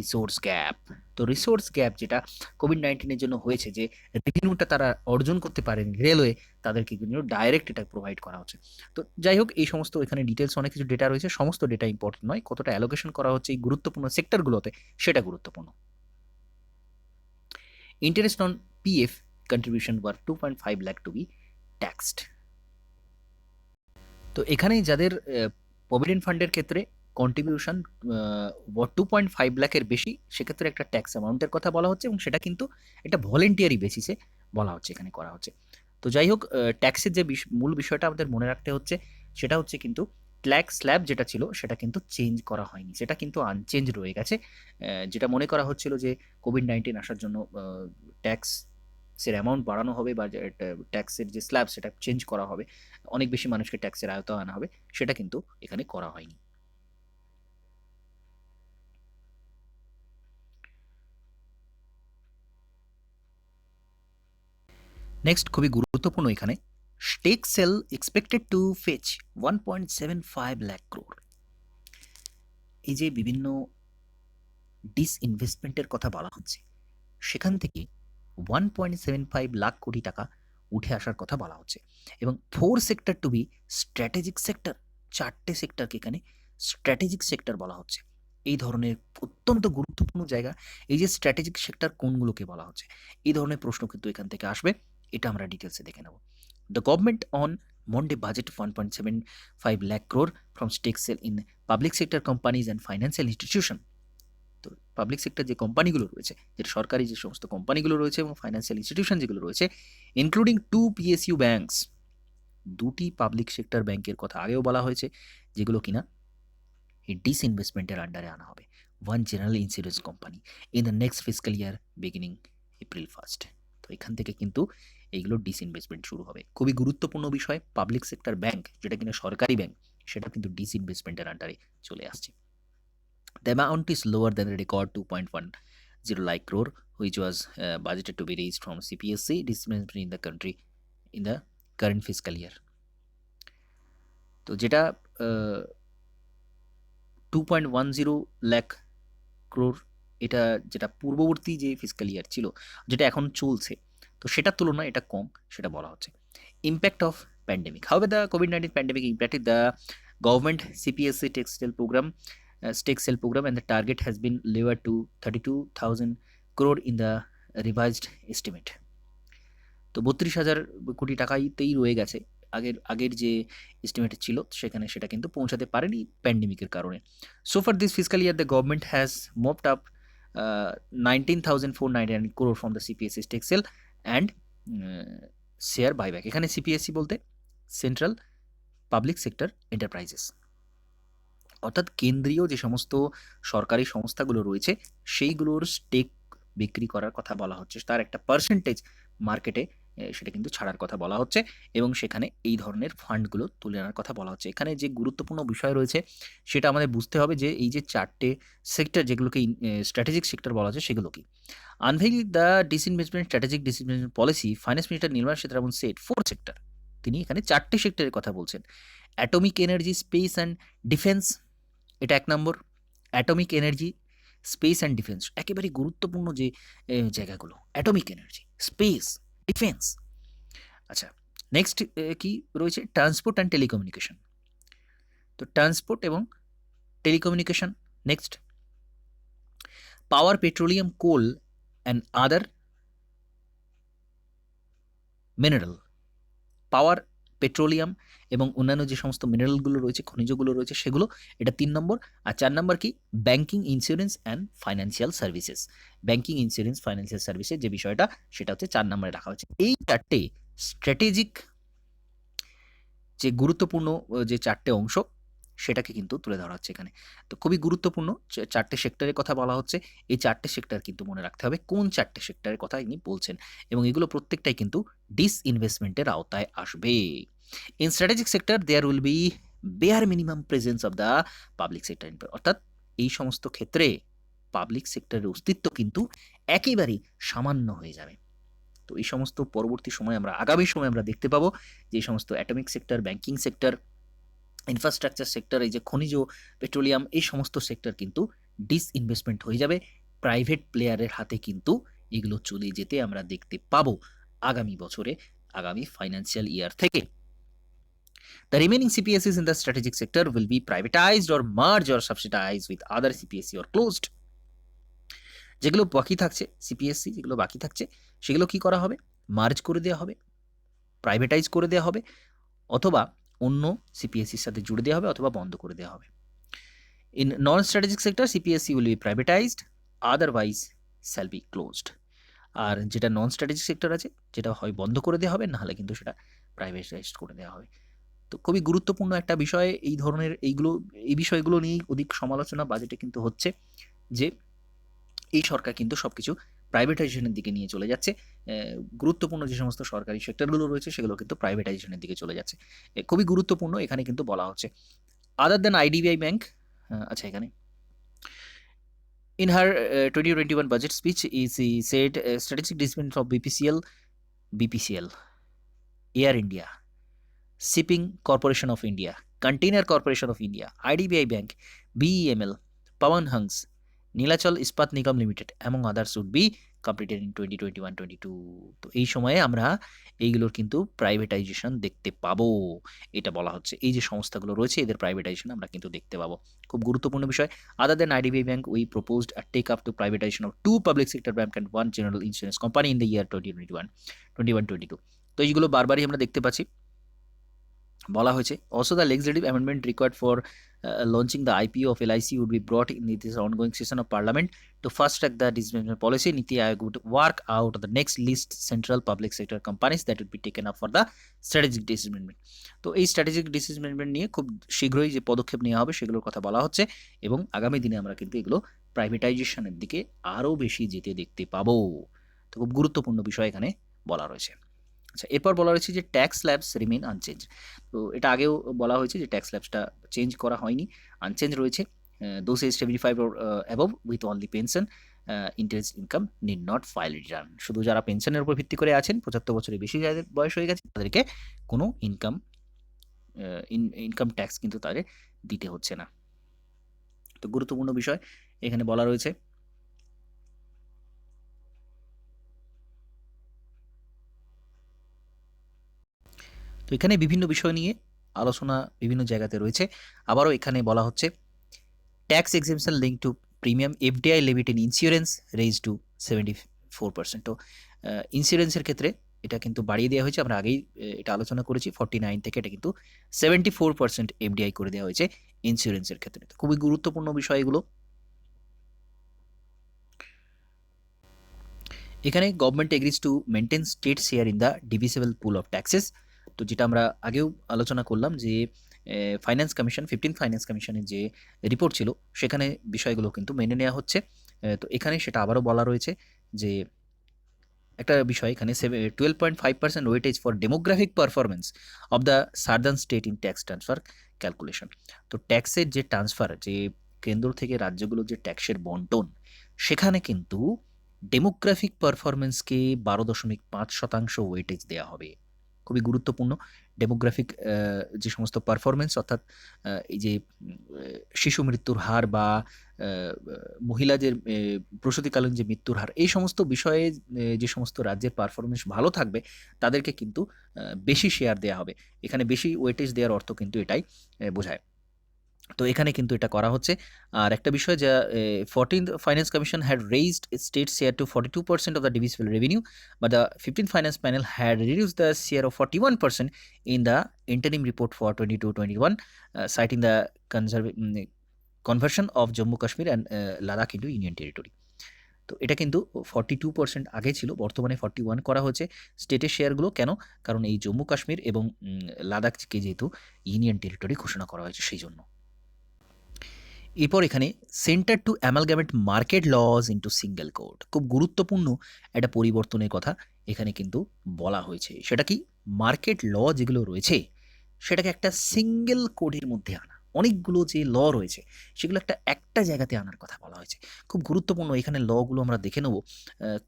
[SPEAKER 1] resource gap. তো রিসোর্স গ্যাপ যেটা কোভিড-19 জন্য হয়েছে, যে রেভিনিউটা তারা অর্জন করতে পারেন রেলওয়ে, তাদেরকে কিন্তু ডাইরেক্ট এটা প্রোভাইড করা হচ্ছে। তো যাই হোক, এই সমস্ত এখানে ডিটেলস অনেক কিছু ডেটা রয়েছে, সমস্ত ডেটা ইম্পর্টেন্ট নয়, কতটা অ্যালোকেশন করা হচ্ছে এই গুরুত্বপূর্ণ সেক্টরগুলোতে, সেটা গুরুত্বপূর্ণ। Interest on PF contribution were 2.5 lakh to be taxed. তো এখানে যাদের প্রভিডেন্ট ফান্ডের ক্ষেত্রে কন্ট্রিবিউশন 2.5 লাখের বেশি, সেক্ষেত্রে একটা ট্যাক্স অ্যামাউন্টের কথা বলা হচ্ছে, এবং সেটা কিন্তু একটা ভলেন্টিয়ারি বেসিসে বলা হচ্ছে, এখানে করা হচ্ছে। তো যাই হোক, ট্যাক্সের যে মূল বিষয়টা আমাদের মনে রাখতে হচ্ছে, সেটা হচ্ছে কিন্তু ট্যাক্স স্ল্যাব যেটা ছিল সেটা কিন্তু চেঞ্জ করা হয়নি, সেটা কিন্তু আনচেঞ্জ রয়ে গেছে। যেটা মনে করা হচ্ছিল যে কোভিড-19 আসার জন্য ট্যাক্সের অ্যামাউন্ট বাড়ানো হবে, বা ট্যাক্সের যে স্ল্যাব সেটা চেঞ্জ করা হবে, অনেক বেশি মানুষকে ট্যাক্সের আওতায় আনা হবে, সেটা কিন্তু এখানে করা হয়নি। নেক্সট, খুবই গুরুত্বপূর্ণ এখানে, stake sale expected to fetch 1.75 lakh crore. এই যে বিভিন্ন ডিসইনভেস্টমেন্টের কথা বলা হচ্ছে, সেখান থেকে 1.75 লাখ কোটি টাকা উঠে আসার কথা বলা হচ্ছে, এবং 4 sector to be strategic sector, 4টে সেক্টরকে এখানে স্ট্র্যাটেজিক সেক্টর বলা হচ্ছে। এই ধরনের অত্যন্ত গুরুত্বপূর্ণ জায়গা, এই যে স্ট্র্যাটেজিক সেক্টর কোনগুলোকে বলা হচ্ছে, এই ধরনের প্রশ্ন কিন্তু এখান থেকে আসবে, এটা আমরা ডিটেলসে দেখে নেব। The government on Monday budget 1.75 lakh crore from stake sale in public sector companies and financial institution. তো পাবলিক সেক্টর যে কোম্পানিগুলো রয়েছে, যেটা সরকারি যে সমস্ত কোম্পানিগুলো রয়েছে এবং ফাইন্যান্সিয়াল ইনস্টিটিউশন যেগুলো রয়েছে, ইনক্লুডিং 2 PSU ব্যাংকস, 2টি পাবলিক সেক্টর ব্যাংকের কথা আগেও বলা হয়েছে, যেগুলো কিনা এই ডিসইনভেস্টমেন্টের আন্ডারে আনা হবে। 1 general insurance company in the next fiscal year beginning April 1st। তো এখান থেকে কিন্তু এইগুলো ডিসইনভেস্টমেন্ট শুরু হবে। খুবই গুরুত্বপূর্ণ বিষয়, পাবলিক সেক্টর ব্যাংক যেটা কিনা সরকারি ব্যাংক, সেটা কিন্তু ডিসইনভেস্টমেন্টের আন্ডারে চলে আসছে। The amount is lower than the record 2.10 lakh crore which was budgeted to be raised from CPSC disbursement in the country in the current fiscal year. তো যেটা 2.10 লাখ ক্রোর, এটা যেটা পূর্ববর্তী যে ফিসক্যাল ইয়ার ছিল, যেটা এখন চলছে, তো সেটার তুলনায় এটা কম, সেটা বলা হচ্ছে। Impact of pandemic, however the COVID-19 pandemic impacted the government CPSC textile program, textile program, and the target has been lowered to 32,000 crore in the revised estimate. তো 32,000 কোটি টাকাইতেই রয়ে গেছে, আগের যে এস্টিমেট ছিল সেখানে সেটা কিন্তু পৌঁছাতে পারেনি প্যান্ডেমিকের কারণে। So for this fiscal year the government has mopped up 19,499 crore from the CPSC textile and share buyback. এখানে CPSC বলতে সেন্ট্রাল পাবলিক সেক্টর এন্টারপ্রাইজেস, অর্থাৎ কেন্দ্রীয় যে সমস্ত সরকারি সংস্থাগুলো রয়েছে সেইগুলোর স্টেক বিক্রি করার কথা বলা হচ্ছে, তার একটা পার্সেন্টেজ মার্কেটে সেটা কিন্তু ছাড়ার কথা বলা হচ্ছে, এবং সেখানে এই ধরনের ফান্ডগুলো তুলে আনার কথা বলা হচ্ছে। এখানে যে গুরুত্বপূর্ণ বিষয় রয়েছে সেটা আমাদের বুঝতে হবে যে এই যে চারটে সেক্টর যেগুলোকে স্ট্র্যাটেজিক সেক্টর বলা হচ্ছে সেগুলো কি। Unveil the disinvestment strategic disinvestment policy, finance minister Nirmala Sitharaman said 4 সেক্টর, তিনি এখানে চারটে সেক্টরের কথা বলছেন। Atomic energy, space and defence, এটা 1 number. Atomic energy, space and defence একেবারে গুরুত্বপূর্ণ যে জায়গাগুলো, অ্যাটমিক এনার্জি, স্পেস, ডিফেন্স। আচ্ছা, নেক্সট কি রয়েছে? Transport and telecommunication. তো ট্রান্সপোর্ট এবং telecommunication. Next power, petroleum, coal and other mineral. Power, petroleum এবং অন্যান্য যে সমস্ত মিনারেলগুলো রয়েছে, খনিজগুলো রয়েছে সেগুলো, এটা 3 নম্বর। আর 4 নম্বর কি? Banking, insurance and financial services. Banking, insurance, financial সার্ভিসের যে বিষয়টা সেটা হচ্ছে 4 নম্বরে রাখা হচ্ছে। এই চারটে স্ট্র্যাটেজিক যে গুরুত্বপূর্ণ যে চারটে অংশ সেটাকে কিন্তু তুলে ধরা হচ্ছে এখানে। তো খুবই গুরুত্বপূর্ণ চারটে সেক্টরের কথা বলা হচ্ছে। এই চারটে সেক্টর কিন্তু মনে রাখতে হবে কোন চারটে সেক্টরের কথা ইনি বলছেন, এবং এগুলো প্রত্যেকটাই কিন্তু ডিসইনভেস্টমেন্টের আওতায় আসবে। In strategic sector there will be bare minimum presence of the public sector, অর্থাৎ এই সমস্ত ক্ষেত্রে পাবলিক সেক্টরের অস্তিত্ব কিন্তু একেবারেই সামান্য হয়ে যাবে। তো এই সমস্ত পরবর্তী সময় আমরা, আগামী সময় আমরা দেখতে পাবো যে এই সমস্ত atomic sector, banking sector, infrastructure sector, এই যে খনিজ, পেট্রোলিয়াম, এই সমস্ত সেক্টর কিন্তু ডিসইনভেস্টমেন্ট হয়ে যাবে, প্রাইভেট প্লেয়ারের হাতে কিন্তু এগুলো চলে যেতে আমরা দেখতে পাবো আগামী বছরে, আগামী ফাইন্যান্সিয়াল ইয়ার থেকে। The remaining CPSCs in the strategic sector will be privatized or merged or subsidized with other CPSC or closed. যেগুলো বাকি থাকছে সিপিএসসি, যেগুলো বাকি থাকছে সেগুলো কি করা হবে? মার্জ করে দেওয়া হবে, প্রাইভেটাইজ করে দেওয়া হবে, অথবা অন্য সিপিএসসির সাথে জুড়ে দেওয়া হবে, অথবা বন্ধ করে দেওয়া হবে। In non strategic sector CPSC will be privatised, otherwise shall be closed. আর যেটা নন স্ট্র্যাটেজিক সেক্টর আছে, যেটা হয় বন্ধ করে দেওয়া হবে, নাহলে কিন্তু সেটা প্রাইভেটাইজড করে দেওয়া হবে। তো খুবই গুরুত্বপূর্ণ একটা বিষয়, এই ধরনের এই বিষয়গুলো নিয়েই অধিক সমালোচনা বাজেটে কিন্তু হচ্ছে, যে এই সরকার কিন্তু সবকিছু প্রাইভেটাইজেশনের দিকে নিয়ে চলে যাচ্ছে। গুরুত্বপূর্ণ যে সমস্ত সরকারি সেক্টরগুলো রয়েছে সেগুলো কিন্তু প্রাইভেটাইজেশনের দিকে চলে যাচ্ছে। খুবই গুরুত্বপূর্ণ এখানে কিন্তু বলা হচ্ছে। আদার দেন IDBI ব্যাংক, আচ্ছা এখানে in her 2021 budget speech he said strategic development of BPCL, Air India, Shipping Corporation of India, Container Corporation of India, IDBI Bank, BEML, Pawan Hunks, Nilachal Ispat Nigam limited এবং others would be completed in 2021-22। তো এই সময়ে আমরা এইগুলোর কিন্তু privatisation দেখতে পাবো, এটা বলা হচ্ছে। এই যে সংস্থাগুলো রয়েছে এদের প্রাইভেটাইজেশন আমরা কিন্তু দেখতে পাবো, খুব গুরুত্বপূর্ণ বিষয়। Other than IDBI bank we proposed a take up to privatisation of 2 public sector bank and 1 general insurance company in the year 2021-22। তো এইগুলো বারবারই আমরা দেখতে পাচ্ছি, বলা হয়েছে। Also the legislative amendment required for launching the IPO of LIC would be brought in this ongoing session of Parliament to fast track the disbursement policy. Niti Aayog would work out the next list central public sector companies that would be taken up for the strategic disbursement. তো এই strategic decision নিয়ে খুব শীঘ্রই যে পদক্ষেপ নেওয়া হবে সেগুলোর কথা বলা হচ্ছে, এবং আগামী দিনে আমরা কিন্তু এগুলো প্রাইভেটাইজেশনের দিকে আরও বেশি যেতে দেখতে পাবো। তো খুব গুরুত্বপূর্ণ বিষয় এখানে বলা রয়েছে। আচ্ছা, এরপর বলা হয়েছে যে ট্যাক্স স্ল্যাবস রিমেইন আনচেঞ্জ। তো এটা আগেও বলা হয়েছে যে ট্যাক্স স্ল্যাবসটা চেঞ্জ করা হয়নি, আনচেঞ্জ রয়েছে। Those age 75 or above with only pension interest income need not file return. শুধু যারা পেনশনের উপর ভিত্তি করে আছেন 75 বছরের বেশি যাদের বয়স হয়ে গেছে তাদেরকে কোনো ইনকাম ট্যাক্স কিন্তু তাদের দিতে হচ্ছে না। তো গুরুত্বপূর্ণ বিষয় এখানে বলা রয়েছে। তো এখানে বিভিন্ন বিষয় নিয়ে আলোচনা বিভিন্ন জায়গাতে রয়েছে। আবারও এখানে বলা হচ্ছে tax exemption link to premium FDI limit in insurance raise to 74%। তো ইন্স্যুরেন্সের ক্ষেত্রে এটা কিন্তু বাড়িয়ে দেওয়া হয়েছে। আমরা আগেই এটা আলোচনা করেছি 49 থেকে এটা কিন্তু 74% এফডিআই করে দেওয়া হয়েছে ইন্স্যুরেন্সের ক্ষেত্রে। তো খুবই গুরুত্বপূর্ণ বিষয় এগুলো। এখানে government agrees to maintain state share in the divisible pool of taxes. তো যেটা আমরা আগেও আলোচনা করলাম যে ফাইন্যান্স কমিশন 15 ফাইন্যান্স কমিশনের যে রিপোর্ট ছিল সেখানে বিষয়গুলো কিন্তু মেনে নেওয়া হচ্ছে। তো এখানে সেটা আবারও বলা রয়েছে যে একটা বিষয় এখানে 12.5% weightage for demographic performance of the southern state in tax transfer calculation. তো ট্যাক্সের যে ট্রান্সফার, যে কেন্দ্র থেকে রাজ্যগুলোর যে ট্যাক্সের বন্টন, সেখানে কিন্তু ডেমোগ্রাফিক পারফরমেন্সকে 12.5% ওয়েটেজ দেওয়া হবে। খুবই গুরুত্বপূর্ণ। ডেমোগ্রাফিক যে সমস্ত পারফরমেন্স, অর্থাৎ এই যে শিশু মৃত্যুর হার বা মহিলাদের প্রসূতিকালীন যে মৃত্যুর হার, এই সমস্ত বিষয়ে যে সমস্ত রাজ্যের পারফরমেন্স ভালো থাকবে তাদেরকে কিন্তু বেশি শেয়ার দেওয়া হবে। এখানে বেশি ওয়েটেজ দেওয়ার অর্থ কিন্তু এটাই বোঝায়। তো এখানে কিন্তু এটা করা হচ্ছে। আর একটা বিষয় যা 14th finance commission had raised state share to 42% of the divisible revenue, but the 15th finance panel had reduce the share of 41% in the interim report for 22-21, citing the conversion of Jammu Kashmir and Ladakh into union territory. তো এটা কিন্তু 42% আগে ছিল, বর্তমানে 41 করা হয়েছে স্টেটের শেয়ারগুলো। কেন? কারণ এই জম্মু কাশ্মীর এবং লাদাখকে যেহেতু ইউনিয়ন টেরিটরি ঘোষণা করা হয়েছে সেই জন্য। এরপর এখানে centre to amalgamate market laws into single code, খুব গুরুত্বপূর্ণ একটা পরিবর্তনের কথা এখানে কিন্তু বলা হয়েছে। সেটা কি? মার্কেট ল যেগুলো রয়েছে সেটাকে একটা সিঙ্গেল কোডের মধ্যে আনা। অনেকগুলো যে ল রয়েছে সেগুলো একটা জায়গাতে আনার কথা বলা হয়েছে। খুব গুরুত্বপূর্ণ। এখানে লগুলো আমরা দেখে নেব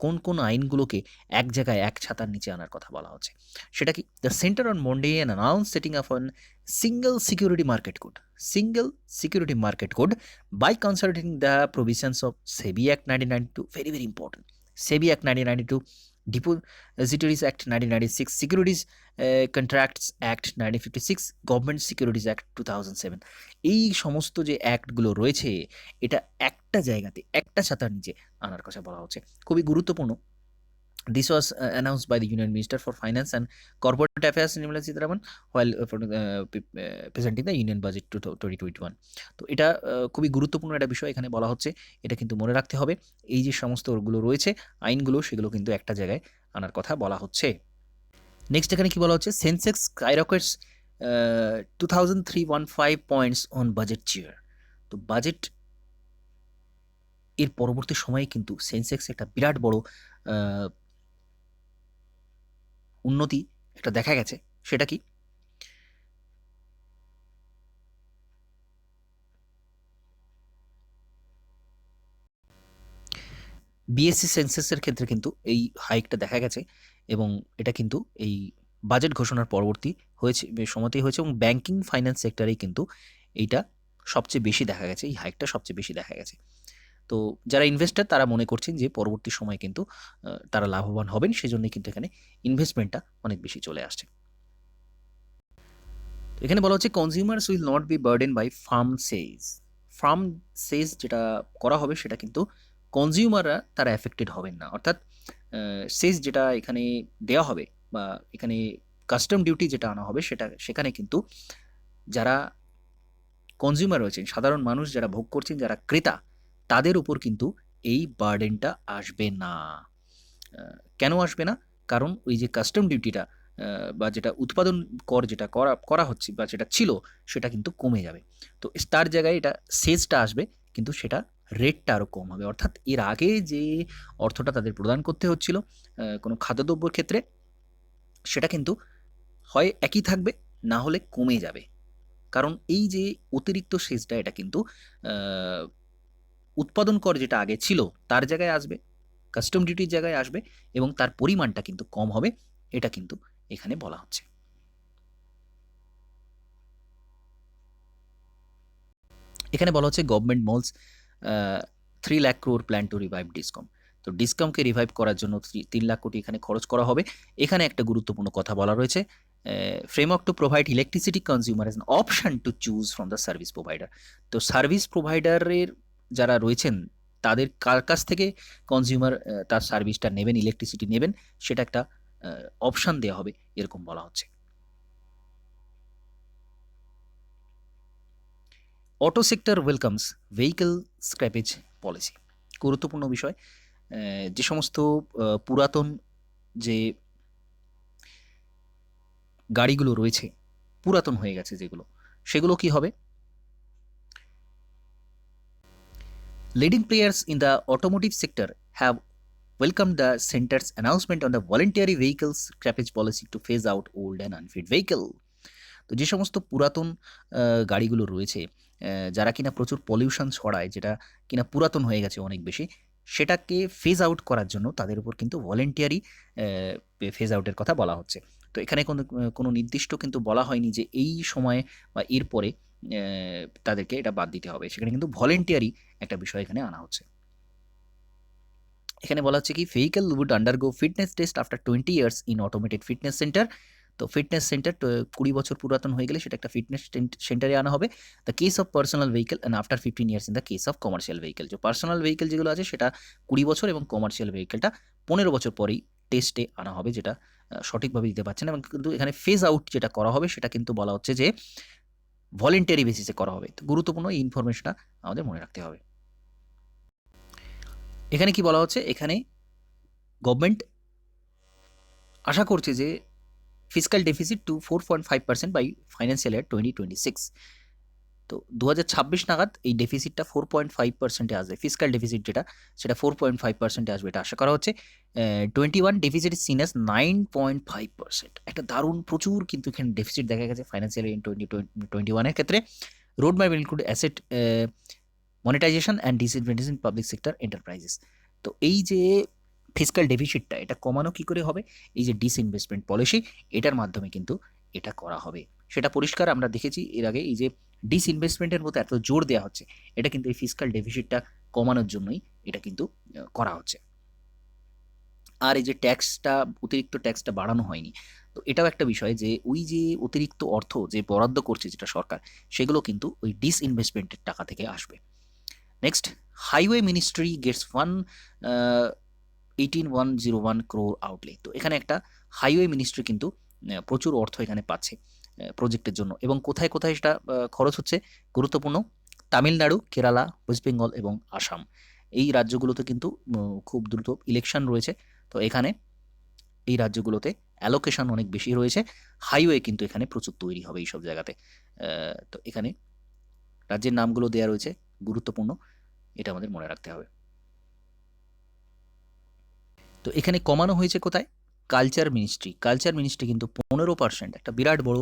[SPEAKER 1] কোন কোন আইনগুলোকে এক জায়গায় এক ছাতার নিচে আনার কথা বলা হচ্ছে। সেটা কি? The centre on Monday and announce setting up on single security market code, single security market code by consulting the provisions of SEBI Act 1992, very very important, SEBI Act 1992, Depositories Act 1996, Securities Contracts Act 1956, Government Securities Act 2007। এই সমস্ত যে অ্যাক্টগুলো রয়েছে এটা একটা জায়গাতে একটা ছাতার নিচে আনার কথা বলা হচ্ছে। খুবই গুরুত্বপূর্ণ। This was announced by the Union Minister for Finance and Corporate Affairs Nirmala Sitharaman while presenting the Union Budget 2021। তো এটা খুবই গুরুত্বপূর্ণ একটা বিষয় এখানে বলা হচ্ছে। এটা কিন্তু মনে রাখতে হবে, এই যে সমস্তগুলো রয়েছে আইনগুলো সেগুলো কিন্তু একটা জায়গায় আনার কথা বলা হচ্ছে। নেক্সট এখানে কি বলা হচ্ছে? Sensex skyrockets 2315 points on budget cheer. তো বাজেট এর পরবর্তী সময়ে কিন্তু সেন্সেক্স একটা বিরাট বড় উন্নতি একটা দেখা গেছে। সেটা কি? বিএসসি সেন্সাসের ক্ষেত্রে কিন্তু এই হাইকটা দেখা গেছে এবং এটা কিন্তু এই বাজেট ঘোষণার পরবর্তী হয়েছে সময়তেই হয়েছে এবং ব্যাংকিং ফাইন্যান্স সেক্টরেই কিন্তু এইটা সবচেয়ে বেশি দেখা গেছে, এই হাইকটা সবচেয়ে বেশি দেখা গেছে। তো যারা ইনভেস্টর তারা মনে করছেন যে পরবর্তী সময়ে কিন্তু তারা লাভবান হবেন, সেজন্যই কিন্তু এখানে ইনভেস্টমেন্টটা অনেক বেশি চলে আসছে। এখানে বলা হচ্ছে consumers will not be burden by farm cess. Farm cess যেটা করা হবে সেটা কিন্তু কনজিউমাররা তারা এফেক্টেড হবেন না। অর্থাৎ সেজ যেটা এখানে দেওয়া হবে বা এখানে কাস্টম ডিউটি যেটা আনা হবে সেখানে কিন্তু যারা কনজিউমার রয়েছেন, সাধারণ মানুষ যারা ভোগ করছেন, যারা ক্রেতা, তাদের উপর কিন্তু এই বার্ডেনটা আসবে না। কেন আসবে না? কারণ ওই যে কাস্টম ডিউটিটা বা যেটা উৎপাদন কর যেটা করা হচ্ছে বা যেটা ছিল সেটা কিন্তু কমে যাবে। তো তার জায়গায় এটা সেজটা আসবে, কিন্তু সেটা রেটটা আরও কম হবে। অর্থাৎ এর আগে যে অর্থটা তাদের প্রদান করতে হচ্ছিল কোনো খাদ্যদ্রব্যর ক্ষেত্রে, সেটা কিন্তু হয় একই থাকবে, না হলে কমে যাবে। কারণ এই যে অতিরিক্ত সেজটা এটা কিন্তু উৎপাদন কর যেটা আগে ছিল তার জায়গায় আসবে, কাস্টম ডিউটির জায়গায় আসবে এবং তার পরিমাণটা কিন্তু কম হবে, এটা কিন্তু এখানে বলা হচ্ছে। এখানে বলা হচ্ছে government malls 3 lakh crore plan to revive discom. তো ডিসকমকে রিভাইভ করার জন্য 3 লাখ কোটি এখানে খরচ করা হবে। এখানে একটা গুরুত্বপূর্ণ কথা বলা রয়েছে, framework to provide electricity consumer as an option to choose from the service provider. তো সার্ভিস প্রোভাইডারের যারা রয়েছেন তাদের কার কাছ থেকে কনজিউমার তার সার্ভিসটা নেবেন, ইলেকট্রিসিটি নেবেন, সেটা একটা অপশান দেওয়া হবে, এরকম বলা হচ্ছে। Auto sector welcomes vehicle scrappage policy. গুরুত্বপূর্ণ বিষয়, যে সমস্ত পুরাতন যে গাড়িগুলো রয়েছে, পুরাতন হয়ে গেছে যেগুলো, সেগুলো কি হবে? Leading players in the automotive sector have welcomed the center's announcement on the voluntary vehicle scrappage policy to phase out old and unfit vehicle. তো যে সমস্ত পুরাতন গাড়িগুলো রয়েছে, যারা কিনা প্রচুর পলিউশন ছড়ায়, যেটা কিনা পুরাতন হয়ে গেছে অনেক বেশি, সেটাকে ফেজ আউট করার জন্য তাদের উপর কিন্তু ভলেন্টিয়ারি ফেজ আউটের কথা বলা হচ্ছে। তো এখানে কোনো নির্দিষ্ট কিন্তু বলা হয়নি যে এই সময়ে বা এরপরে তাদেরকে এটা বাদ দিতে হবে, সেখানে কিন্তু ভলেন্টিয়ারি একটা বিষয় এখানে আনা হচ্ছে। এখানে বলা হচ্ছে কি vehicle would undergo fitness test after 20 years in automated fitness centre. তো ফিটনেস সেন্টার 20 বছর পুরাতন হয়ে গেলে সেটা একটা ফিটনেস সেন্টারে আনা হবে। The case of personal vehicle and after 15 years in the case of commercial vehicle. যে পার্সোনাল ভেহিকেল যেগুলো আছে সেটা 20 বছর এবং কমার্শিয়াল ভেহিকেলটা 15 বছর পরেই টেস্টে আনা হবে, যেটা সঠিকভাবে দিতে পারছে না। এবং কিন্তু এখানে ফেজ আউট যেটা করা হবে সেটা কিন্তু বলা হচ্ছে যে ভলেন্টারি বেসিসে করা হবে। তো গুরুত্বপূর্ণ এই ইনফরমেশনটা আমাদের মনে রাখতে হবে। এখানে কি বলা হচ্ছে, এখানে গভর্নমেন্ট আশা করছে যে fiscal deficit to 4.5% by financial year 2026। তো 2026 নাগাদ এই ডেফিসিটটা 4.5%-এ আসবে, ফিসক্যাল ডেফিসিট যেটা সেটা 4.5%-এ আসবে, এটা আশা করা হচ্ছে। 21 ডেফিসিট ইজ সিন অ্যাজ 9.5%, একটা দারুণ প্রচুর কিন্তু এখানে ডেফিসিট দেখা গেছে ফাইন্যান্সিয়াল ইয়ার 2021-এর ক্ষেত্রে। Road map include asset monetisation and disinvestment in public sector enterprises. তো এই যে ফিসক্যাল ডেফিসিটটা, এটা কমানো কি করে হবে? এই যে ডিসইনভেস্টমেন্ট পলিসি, এটার মাধ্যমে কিন্তু এটা করা হবে, সেটা পরিষ্কার। আমরা দেখেছি এর আগে এই যে ডিসইনভেস্টমেন্টের মতো এত জোর দেওয়া হচ্ছে, এটা কিন্তু এই ফিসক্যাল ডেফিসিটটা কমানোর জন্যই এটা কিন্তু করা হচ্ছে। আর এই যে ট্যাক্সটা, অতিরিক্ত ট্যাক্সটা বাড়ানো হয়নি, তো এটাও একটা বিষয় যে ওই যে অতিরিক্ত অর্থ যে বরাদ্দ করছে যেটা সরকার, সেগুলো কিন্তু ওই ডিসইনভেস্টমেন্টের টাকা থেকে আসবে। Next, highway ministry gets 118,101 crore outlay. তো এখানে একটা হাইওয়ে মিনিস্ট্রি কিন্তু প্রচুর অর্থ এখানে পাচ্ছে প্রজেক্টের জন্য। এবং কোথায় কোথায় সেটা খরচ হচ্ছে গুরুত্বপূর্ণ, তামিলনাড়ু, কেরালা, ওয়েস্ট বেঙ্গল এবং আসাম, এই রাজ্যগুলোতে কিন্তু খুব দ্রুত ইলেকশন রয়েছে। তো এখানে এই রাজ্যগুলোতে অ্যালোকেশন অনেক বেশি রয়েছে, হাইওয়ে কিন্তু এখানে প্রচুর তৈরি হবে এইসব জায়গাতে। তো এখানে রাজ্যের নামগুলো দেওয়া রয়েছে, গুরুত্বপূর্ণ, এটা আমাদের মনে রাখতে হবে। তো এখানে কমানো হয়েছে কোথায়? Culture ministry. কালচার মিনিস্ট্রি কিন্তু 15%, একটা বিরাট বড়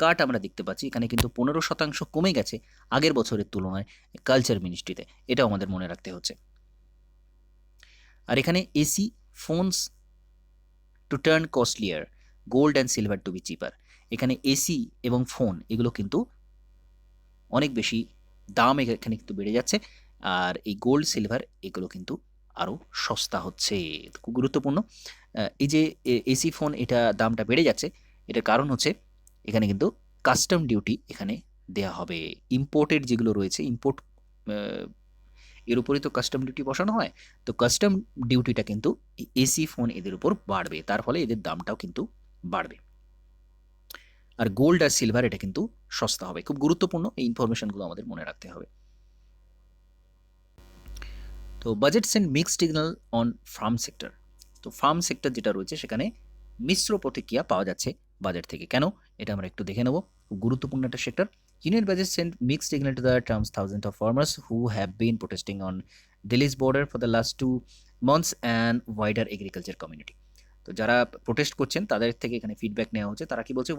[SPEAKER 1] কাট আমরা দেখতে পাচ্ছি এখানে, কিন্তু 15% কমে গেছে আগের বছরের তুলনায় কালচার মিনিস্ট্রিতে, এটাও আমাদের মনে রাখতে হচ্ছে। আর এখানে AC phones to turn costlier, gold and silver to be cheaper. এখানে এসি এবং ফোন এগুলো কিন্তু অনেক বেশি দাম এখানে কিন্তু বেড়ে যাচ্ছে, আর এই গোল্ড সিলভার এগুলো কিন্তু আরও সস্তা হচ্ছে। খুব গুরুত্বপূর্ণ, এই যে এসি ফোন এটা দামটা বেড়ে যাচ্ছে, এটার কারণ হচ্ছে এখানে কিন্তু কাস্টম ডিউটি এখানে দেয়া হবে। ইম্পোর্টেড যেগুলো রয়েছে, ইম্পোর্ট এর উপরে তো কাস্টম ডিউটি বসানো হয়, তো কাস্টম ডিউটিটা কিন্তু এসি ফোন এদের উপর বাড়বে, তার ফলে এদের দামটাও কিন্তু বাড়বে। আর গোল্ড আর সিলভার এটা কিন্তু সস্তা হবে। খুব গুরুত্বপূর্ণ এই ইনফরমেশনগুলো আমাদের মনে রাখতে হবে। তো budget send mixed signal on farm sector. তো ফার্ম সেক্টর যেটা রয়েছে সেখানে মিশ্র প্রতিক্রিয়া পাওয়া যাচ্ছে বাজেট থেকে। কেন? এটা আমরা একটু দেখে নেব। খুব গুরুত্বপূর্ণ একটা sector. Union budget send mixed signal to the terms thousand of farmers who have been protesting on Delhi's border for the last 2 months and wider agriculture community. তো যারা প্রোটেস্ট করছেন তাদের থেকে এখানে ফিডব্যাক নেওয়া হচ্ছে। তারা কি বলছে?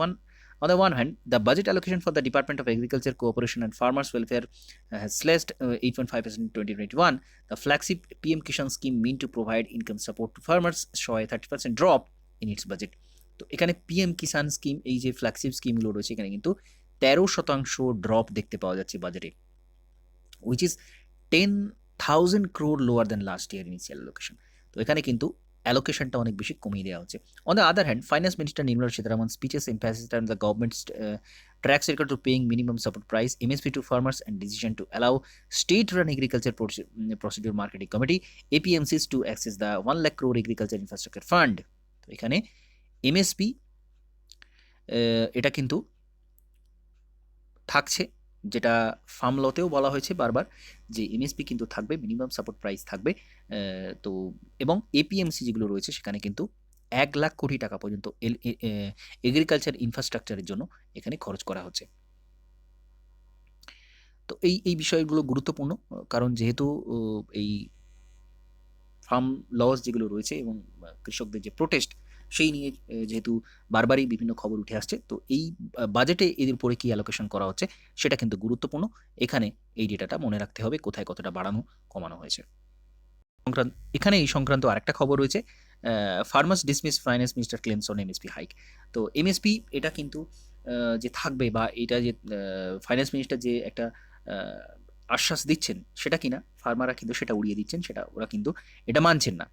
[SPEAKER 1] On the one hand, the budget allocation for the Department of Agriculture, Cooperation and Farmers Welfare has slashed 8.5% in 2021. The flagship PM Kishan scheme mean to provide income support to farmers saw a 30% drop in its budget. তো এখানে PM কিষাণ scheme, এই যে flagship স্কিমগুলো রয়েছে, এখানে কিন্তু 13% drop দেখতে পাওয়া যাচ্ছে বাজেটে, which is 10,000 crore lower than last year initial allocation. তো এখানে কিন্তু অ্যালোকেশনটা অনেক বেশি কমিয়ে দেওয়া হচ্ছে। On the other hand, finance minister Nirmala Sitharaman speeches emphasized on the government's track record to paying minimum support price MSP to farmers and decision to allow state-run agriculture procedure marketing committee APMCs to access the 1 lakh crore agriculture infrastructure fund. তো এখানে MSP এটা কিন্তু থাকছে, যেটা farm লতেও বলা হয়েছে বারবার যে এমএসপি কিন্তু থাকবে, মিনিমাম সাপোর্ট প্রাইস থাকবে। তো এবং এপিএমসি যেগুলো রয়েছে সেখানে কিন্তু 1 লাখ কোটি টাকা পর্যন্ত এগ্রিকালচার ইনফ্রাস্ট্রাকচারের জন্য এখানে খরচ করা হচ্ছে। তো এই বিষয়গুলো গুরুত্বপূর্ণ, কারণ যেহেতু এই ফার্ম লস যেগুলো রয়েছে এবং কৃষকদের যে প্রোটেস্ট, সেই নিয়ে যেহেতু বারবারই বিভিন্ন খবর উঠে আসছে, তো এই বাজেটে এদের উপরে কী অ্যালোকেশন করা হচ্ছে সেটা কিন্তু গুরুত্বপূর্ণ। এখানে এই ডেটাটা মনে রাখতে হবে, কোথায় কতটা বাড়ানো কমানো হয়েছে। এখানে এই সংক্রান্ত আরেকটা খবর রয়েছে, farmers dismiss finance minister claims on MSP hike. তো এমএসপি এটা কিন্তু যে থাকবে, বা এটা যে ফাইন্যান্স মিনিস্টার যে একটা আশ্বাস দিচ্ছেন সেটা কিনা, ফার্মাররা কিন্তু সেটা উড়িয়ে দিচ্ছেন, সেটা ওরা কিন্তু এটা মানছেন না।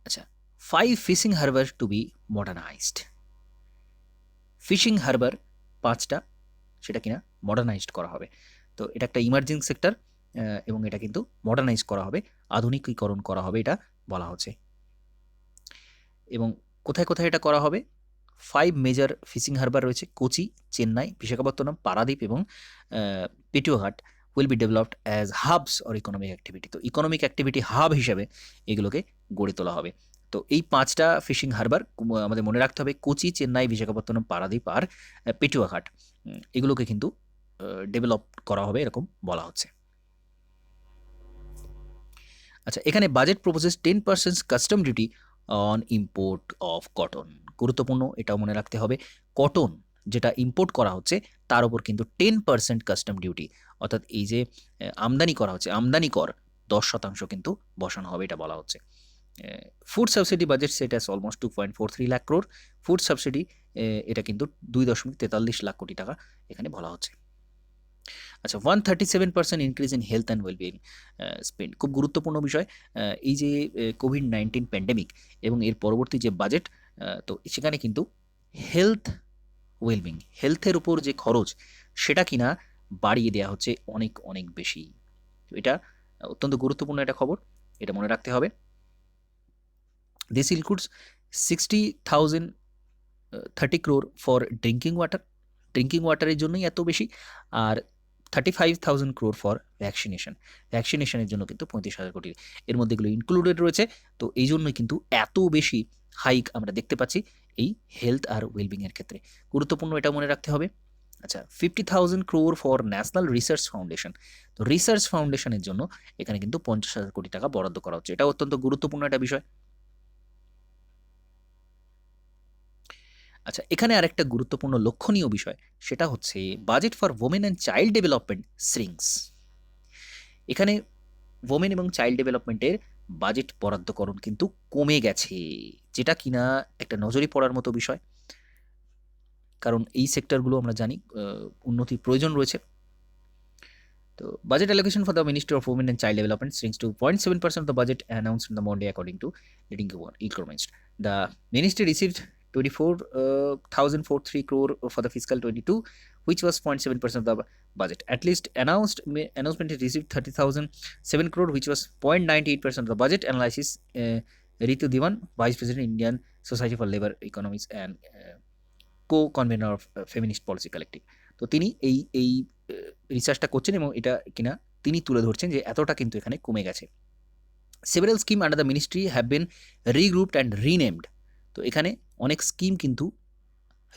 [SPEAKER 1] আচ্ছা, 5 fishing harbour to be modernised. Fishing harbour 5টা সেটা কিনা মডার্নাইজড করা হবে। তো এটা একটা ইমার্জিং সেক্টর এবং এটা কিন্তু মডার্নাইজ করা হবে, আধুনিকীকরণ করা হবে, এটা বলা হচ্ছে। এবং কোথায় কোথায় এটা করা হবে? 5 মেজর ফিশিং হারবার রয়েছে, কোচি, চেন্নাই, বিশাখাপত্তনম, পারাদ্বীপ এবং Petuaghat will be developed as hubs or economic activity. তো ইকোনমিক অ্যাক্টিভিটি হাব হিসাবে এগুলোকে গড়ে তোলা হবে। তো এই 5টা ফিশিং হারবার আমাদের মনে রাখতে হবে, কোচি, চেন্নাই, বিশাখাপত্তনম, পারাদ্বীপ আর পেটুয়াঘাট, এগুলোকে কিন্তু ডেভেলপ করা হবে এরকম বলা হচ্ছে। আচ্ছা, এখানে budget proposes 10% custom duty on import of cotton. গুরুত্বপূর্ণ, এটাও মনে রাখতে হবে, কটন যেটা ইম্পোর্ট করা হচ্ছে তার উপর কিন্তু 10% কাস্টম ডিউটি, অর্থাৎ এই যে আমদানি করা হচ্ছে, আমদানি কর 10% কিন্তু বসানো হবে, এটা বলা হচ্ছে। Food subsidy budget set as almost 2.43 lakh crore. Food subsidy এটা কিন্তু 2.43 লাখ কোটি টাকা এখানে বলা হচ্ছে। আচ্ছা, 137% increase in health and wellbeing spend. খুব গুরুত্বপূর্ণ বিষয়, এই যে কোভিড-19 প্যান্ডেমিক এবং এর পরবর্তী যে বাজেট, তো সেখানে কিন্তু হেলথ ওয়েলবিং, হেলথের উপর যে খরচ সেটা কিনা বাড়িয়ে দেওয়া হচ্ছে অনেক অনেক বেশি। তো এটা অত্যন্ত গুরুত্বপূর্ণ একটা খবর, এটা মনে রাখতে হবে। This includes 60,030 crore for drinking water, drinking ওয়াটারের জন্যই এত বেশি, আর 35,000 crore ফর ভ্যাকসিনেশন, ভ্যাকসিনেশনের জন্য কিন্তু 35,000 কোটি এর মধ্যে এগুলো ইনক্লুডেড রয়েছে। তো এই জন্যই কিন্তু এত বেশি হাইক আমরা দেখতে পাচ্ছি এই হেলথ আর ওয়েলবিংয়ের ক্ষেত্রে। গুরুত্বপূর্ণ, এটা মনে রাখতে হবে। আচ্ছা, 50,000 crore for national research foundation. তো রিসার্চ ফাউন্ডেশনের জন্য এখানে কিন্তু 50,000 কোটি টাকা বরাদ্দ করা হচ্ছে, এটা অত্যন্ত গুরুত্বপূর্ণ একটা বিষয়। আচ্ছা, এখানে আরেকটা গুরুত্বপূর্ণ লক্ষণীয় বিষয়, সেটা হচ্ছে budget for women and child development shrinks. এখানে ওমেন এবং চাইল্ড ডেভেলপমেন্টের বাজেট বরাদ্দকরণ কিন্তু কমে গেছে, যেটা কিনা একটা নজরে পড়ার মতো বিষয়, কারণ এই সেক্টরগুলো আমরা জানি উন্নতির প্রয়োজন রয়েছে। তো budget allocation for the Ministry of Women and Child Development shrinks to 0.7% of the budget announced on the Monday, according to leading economists. The ministry received 24,043 crore for the fiscal 22, which was 0.7% of the budget. At least announcement is received 30,007 crore, which was 0.98% of the budget. Analysis Ritu Diwan, Vice President, Indian Society for Labor Economics and co-convener of Feminist Policy Collective. তো তিনি এই রিসার্চটা করছেন এবং এটা কিনা তিনি তুলে ধরছেন যে এতটা কিন্তু এখানে কমে গেছে। Several scheme under the ministry have been regrouped and renamed. তো এখানে অনেক স্কিম কিন্তু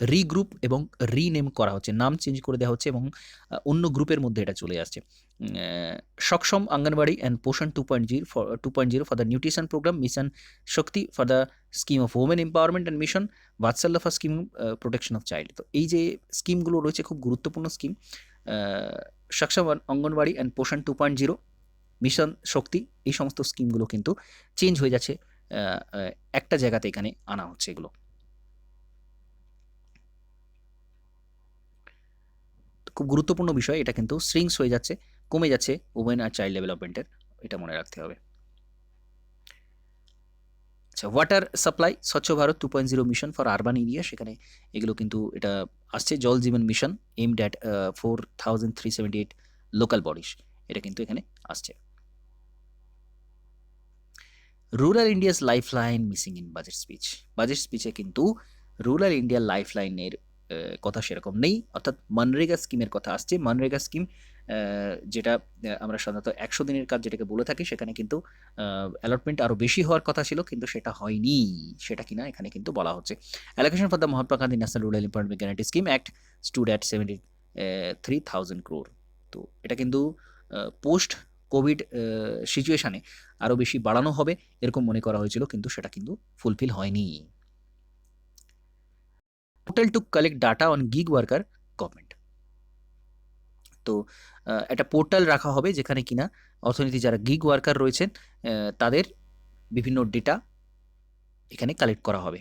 [SPEAKER 1] রিগ্রুপ এবং রিনেম করা হচ্ছে, নাম চেঞ্জ করে দেওয়া হচ্ছে এবং অন্য গ্রুপের মধ্যে এটা চলে আসছে। সক্ষম anganwadi and Poshan 2.0 for the nutrition programme, mission Shakti for the scheme of women empowerment and mission Vatsalya for scheme protection of child. তো এই যে স্কিমগুলো রয়েছে খুব গুরুত্বপূর্ণ স্কিম। সক্ষম অঙ্গনবাড়ি অ্যান্ড পোষণ 2.0, মিশন শক্তি, এই সমস্ত স্কিমগুলো কিন্তু চেঞ্জ হয়ে যাচ্ছে, একটা জায়গাতে এখানে আনা হচ্ছে এগুলো। খুব গুরুত্বপূর্ণ বিষয়, এটা কিন্তু শ্রিঙ্কস হয়ে যাচ্ছে, কমে যাচ্ছে ওমেন আর চাইল্ড ডেভেলপমেন্টের, এটা মনে রাখতে হবে। আচ্ছা, ওয়াটার সাপ্লাই স্বচ্ছ Bharat 2.0 mission for urban area, সেখানে এগুলো কিন্তু এটা আসছে। Jal Jeevan mission aimed at 4378 local bodies, এটা কিন্তু এখানে আসছে। Rural India's life line missing in budget speech. Budget স্পিচে কিন্তু রুরাল ইন্ডিয়ার লাইফ লাইনের কথা সেরকম নেই, অর্থাৎ মনরেগা স্কিমের কথা আসছে। মনরেগা স্কিম যেটা আমরা সাধারণত 100 দিনের কাজ যেটাকে বলে থাকি, সেখানে কিন্তু অ্যালটমেন্ট আরও বেশি হওয়ার কথা ছিল, কিন্তু সেটা হয়নি, সেটা কিনা এখানে কিন্তু বলা হচ্ছে। Allocation for the Mahatma Gandhi national rural employment guarantee scheme act stood at 73,000 crore। তো এটা কিন্তু পোস্ট কোভিড সিচুয়েশানে আরও বেশি বাড়ানো হবে এরকম মনে করা হয়েছিল, কিন্তু সেটা কিন্তু ফুলফিল হয়নি। Portal to collect data on gig worker government. তো একটা পোর্টাল রাখা হবে যেখানে কিনা অর্থনীতি যারা গিগ ওয়ার্কার রয়েছেন তাদের বিভিন্ন ডেটা এখানে কালেক্ট করা হবে।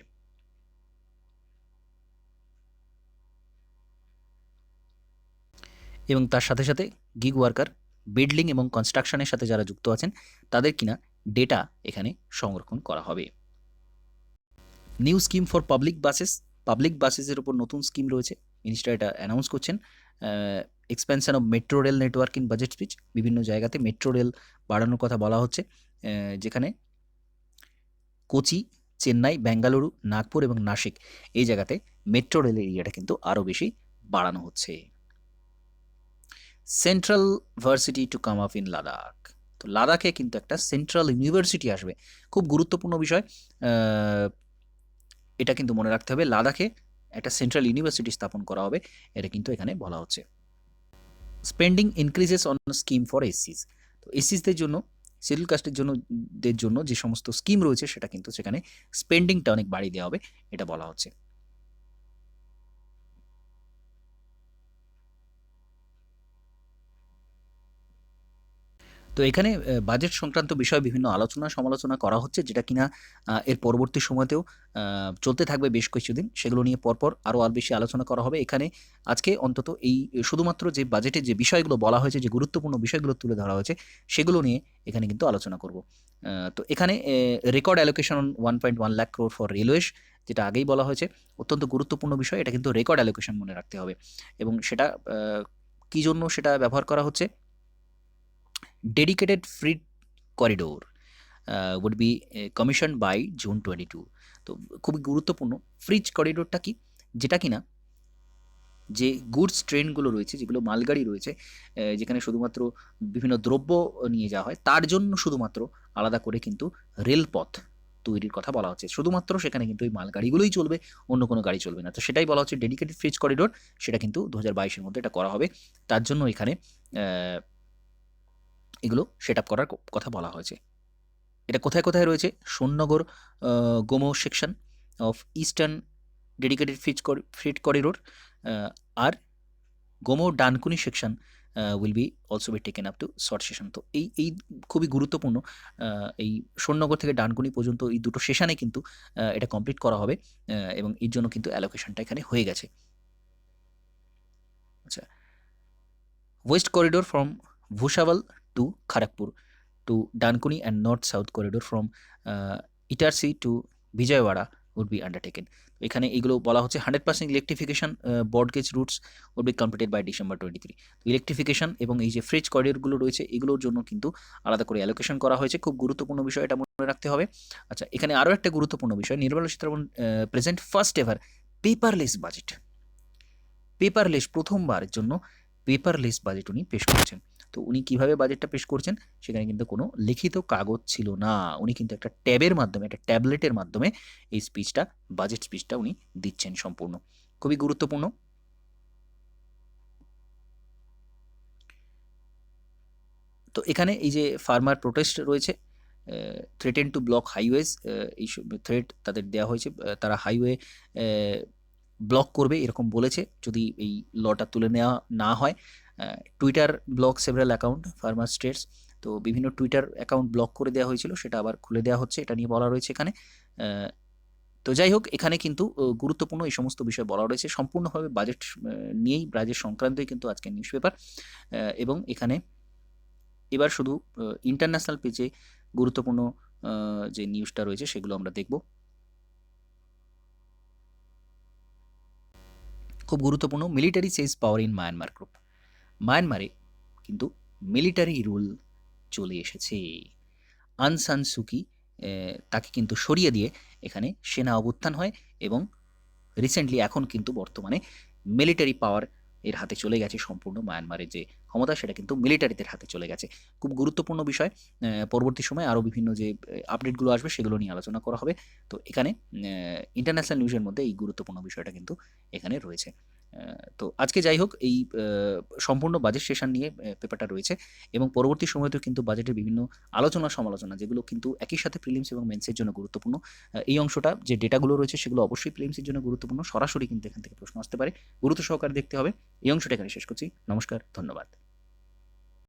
[SPEAKER 1] এবং তার সাথে সাথে গিগ ওয়ার্কার, বিল্ডিং এবং কনস্ট্রাকশনের সাথে যারা যুক্ত আছেন তাদের কিনা ডেটা এখানে সংরক্ষণ করা হবে। নিউ স্কিম ফর পাবলিক বাসেসের উপর নতুন স্কিম রয়েছে, মিনিস্টার এটা অ্যানাউন্স করছেন। Expansion of metro rail network in budget speech, বিভিন্ন জায়গাতে মেট্রো রেল বাড়ানোর কথা বলা হচ্ছে, যেখানে কোচি, চেন্নাই, বেঙ্গালুরু, নাগপুর এবং নাসিক এই জায়গাতে মেট্রো রেল এরিয়াটা কিন্তু আরও বেশি বাড়ানো হচ্ছে। Central varsity to come up in Ladakh. তো লাদাখে কিন্তু একটা সেন্ট্রাল ইউনিভার্সিটি আসবে, খুব গুরুত্বপূর্ণ বিষয়, এটা কিন্তু মনে রাখতে হবে। লাদাখে একটা সেন্ট্রাল ইউনিভার্সিটি স্থাপন করা হবে, এটা কিন্তু এখানে বলা হচ্ছে। Spending increases on scheme for এসসিস। তো এসসিসদের জন্য, শিডিউল কাস্টের জন্য যে সমস্ত স্কিম রয়েছে সেটা কিন্তু সেখানে স্পেন্ডিংটা অনেক বাড়িয়ে দেওয়া হবে, এটা বলা হচ্ছে। তো এখানে বাজেট সংক্রান্ত বিষয়ে বিভিন্ন আলোচনা সমালোচনা করা হচ্ছে, যেটা কিনা এর পরবর্তী সময়তেও চলতে থাকবে বেশ কিছুদিন, সেগুলো নিয়ে পরপর আরও বেশি আলোচনা করা হবে। এখানে আজকে অন্তত এই শুধুমাত্র যে বাজেটের যে বিষয়গুলো বলা হয়েছে, যে গুরুত্বপূর্ণ বিষয়গুলো তুলে ধরা হয়েছে, সেগুলো নিয়ে এখানে কিন্তু আলোচনা করব। তো এখানে record allocation 1.1 lakh crore for railways, যেটা আগেই বলা হয়েছে, অত্যন্ত গুরুত্বপূর্ণ বিষয়, এটা কিন্তু রেকর্ড অ্যালোকেশন মনে রাখতে হবে। এবং সেটা কী জন্য সেটা ব্যবহার করা হচ্ছে, dedicated freight corridor would be commissioned by June 22। তো খুবই গুরুত্বপূর্ণ ফ্রিজ করিডোরটা কি, যেটা কিনা যে গুডস ট্রেনগুলো রয়েছে, যেগুলো মালগাড়ি রয়েছে, যেখানে শুধুমাত্র বিভিন্ন দ্রব্য নিয়ে যাওয়া হয়, তার জন্য শুধুমাত্র আলাদা করে কিন্তু রেলপথ তৈরির কথা বলা হচ্ছে। শুধুমাত্র সেখানে কিন্তু ওই মালগাড়িগুলোই চলবে, অন্য কোনো গাড়ি চলবে না। তো সেটাই বলা হচ্ছে ডেডিকেটেড ফ্রিজ করিডোর, সেটা কিন্তু 2022-এর মধ্যে এটা করা হবে। তার জন্য এখানে এগুলো সেট আপ করার কথা বলা হয়েছে। এটা কোথায় কোথায় রয়েছে, Sonnagar Gomoh section of eastern dedicated freight corridor, আর Gomoh Dankuni section will be also be taken up to short session. তো এই খুবই গুরুত্বপূর্ণ, এই সোননগর থেকে ডানকুনি পর্যন্ত এই দুটো সেশনে কিন্তু এটা কমপ্লিট করা হবে, এবং এর জন্য কিন্তু অ্যালোকেশনটা এখানে হয়ে গেছে। আচ্ছা, west corridor from Bhusawal to Kharagpur to Dankuni and North-South corridor from Itarsi to Vijayawada would be undertaken। এখানে এগুলো বলা হচ্ছে 100% electrification broad gauge routes would be completed by December 23। তো ইলেকট্রিফিকেশন এবং এই যে ফ্রিজ করিডোরগুলো রয়েছে, এগুলোর জন্য কিন্তু আলাদা করে অ্যালোকেশন করা হয়েছে, খুব গুরুত্বপূর্ণ বিষয়, এটা মনে রাখতে হবে। আচ্ছা, এখানে আরও একটা গুরুত্বপূর্ণ বিষয়, Nirmala Sitharaman present first ever paperless budget. Paperless, প্রথমবারের জন্য পেপারলেস বাজেট উনি পেশ করেছেন। তো উনি কিভাবে বাজেটটা পেশ করছেন সেখানে কিন্তু কোনো লিখিত কাগজ ছিল না। উনি কিন্তু একটা ট্যাবের মাধ্যমে, একটা ট্যাবলেটের মাধ্যমে এই স্পিচটা, বাজেট স্পিচটা উনি দিচ্ছেন সম্পূর্ণ। খুবই গুরুত্বপূর্ণ। তো এখানে এই যে ফার্মার প্রোটেস্ট রয়েছে, থ্রেটেন টু ব্লক হাইওয়েজ, এই থ্রেট তাদের দেওয়া হয়েছে, তারা হাইওয়ে ব্লক করবে এরকম বলেছে যদি এই লটা তুলে নেওয়া না হয়। Twitter block several account farmer states, তো বিভিন্ন টুইটার অ্যাকাউন্ট ব্লক করে দেওয়া হয়েছিল, সেটা আবার খুলে দেওয়া হচ্ছে, এটা নিয়ে বলা রয়েছে এখানে। তো যাই হোক, এখানে কিন্তু গুরুত্বপূর্ণ এই সমস্ত বিষয় বলা রয়েছে, সম্পূর্ণভাবে বাজেট নিয়েই, বাজেট সংক্রান্তই কিন্তু আজকের নিউজ পেপার। এবং এখানে এবার শুধু ইন্টারন্যাশনাল পেজে গুরুত্বপূর্ণ যে নিউজটা রয়েছে সেগুলো আমরা দেখব। খুব গুরুত্বপূর্ণ, military seize power in Myanmar group. মায়ানমারে কিন্তু মিলিটারি রুল চলে এসেছে। আং সান সুকি তাকে কিন্তু সরিয়ে দিয়ে এখানে সেনা অভ্যুত্থান হয় এবং রিসেন্টলি এখন কিন্তু বর্তমানে মিলিটারি পাওয়ার এর হাতে চলে গেছে, সম্পূর্ণ মায়ানমারের যে ক্ষমতা সেটা কিন্তু মিলিটারিদের হাতে চলে গেছে। খুব গুরুত্বপূর্ণ বিষয়, পরবর্তী সময়ে আরও বিভিন্ন যে আপডেটগুলো আসবে সেগুলো নিয়ে আলোচনা করা হবে। তো এখানে ইন্টারন্যাশনাল নিউজের মধ্যে এই গুরুত্বপূর্ণ বিষয়টা কিন্তু এখানে রয়েছে। তো আজকে যাই হোক, এই সম্পূর্ণ বাজেট সেশন নিয়ে পেপারটা রয়েছে এবং পরবর্তী সময়তেও কিন্তু বাজেটের বিভিন্ন আলোচনা সমালোচনা যেগুলো কিন্তু একই সাথে প্রিলিমস এবং মেন্সের জন্য গুরুত্বপূর্ণ। এই অংশটা যে ডেটাগুলো রয়েছে সেগুলো অবশ্যই প্রিলিমসের জন্য গুরুত্বপূর্ণ, সরাসরি কিন্তু এখান থেকে প্রশ্ন আসতে পারে, গুরুত্ব সহকারে দেখতে হবে। এই অংশটা এখানে শেষ করছি। নমস্কার, ধন্যবাদ।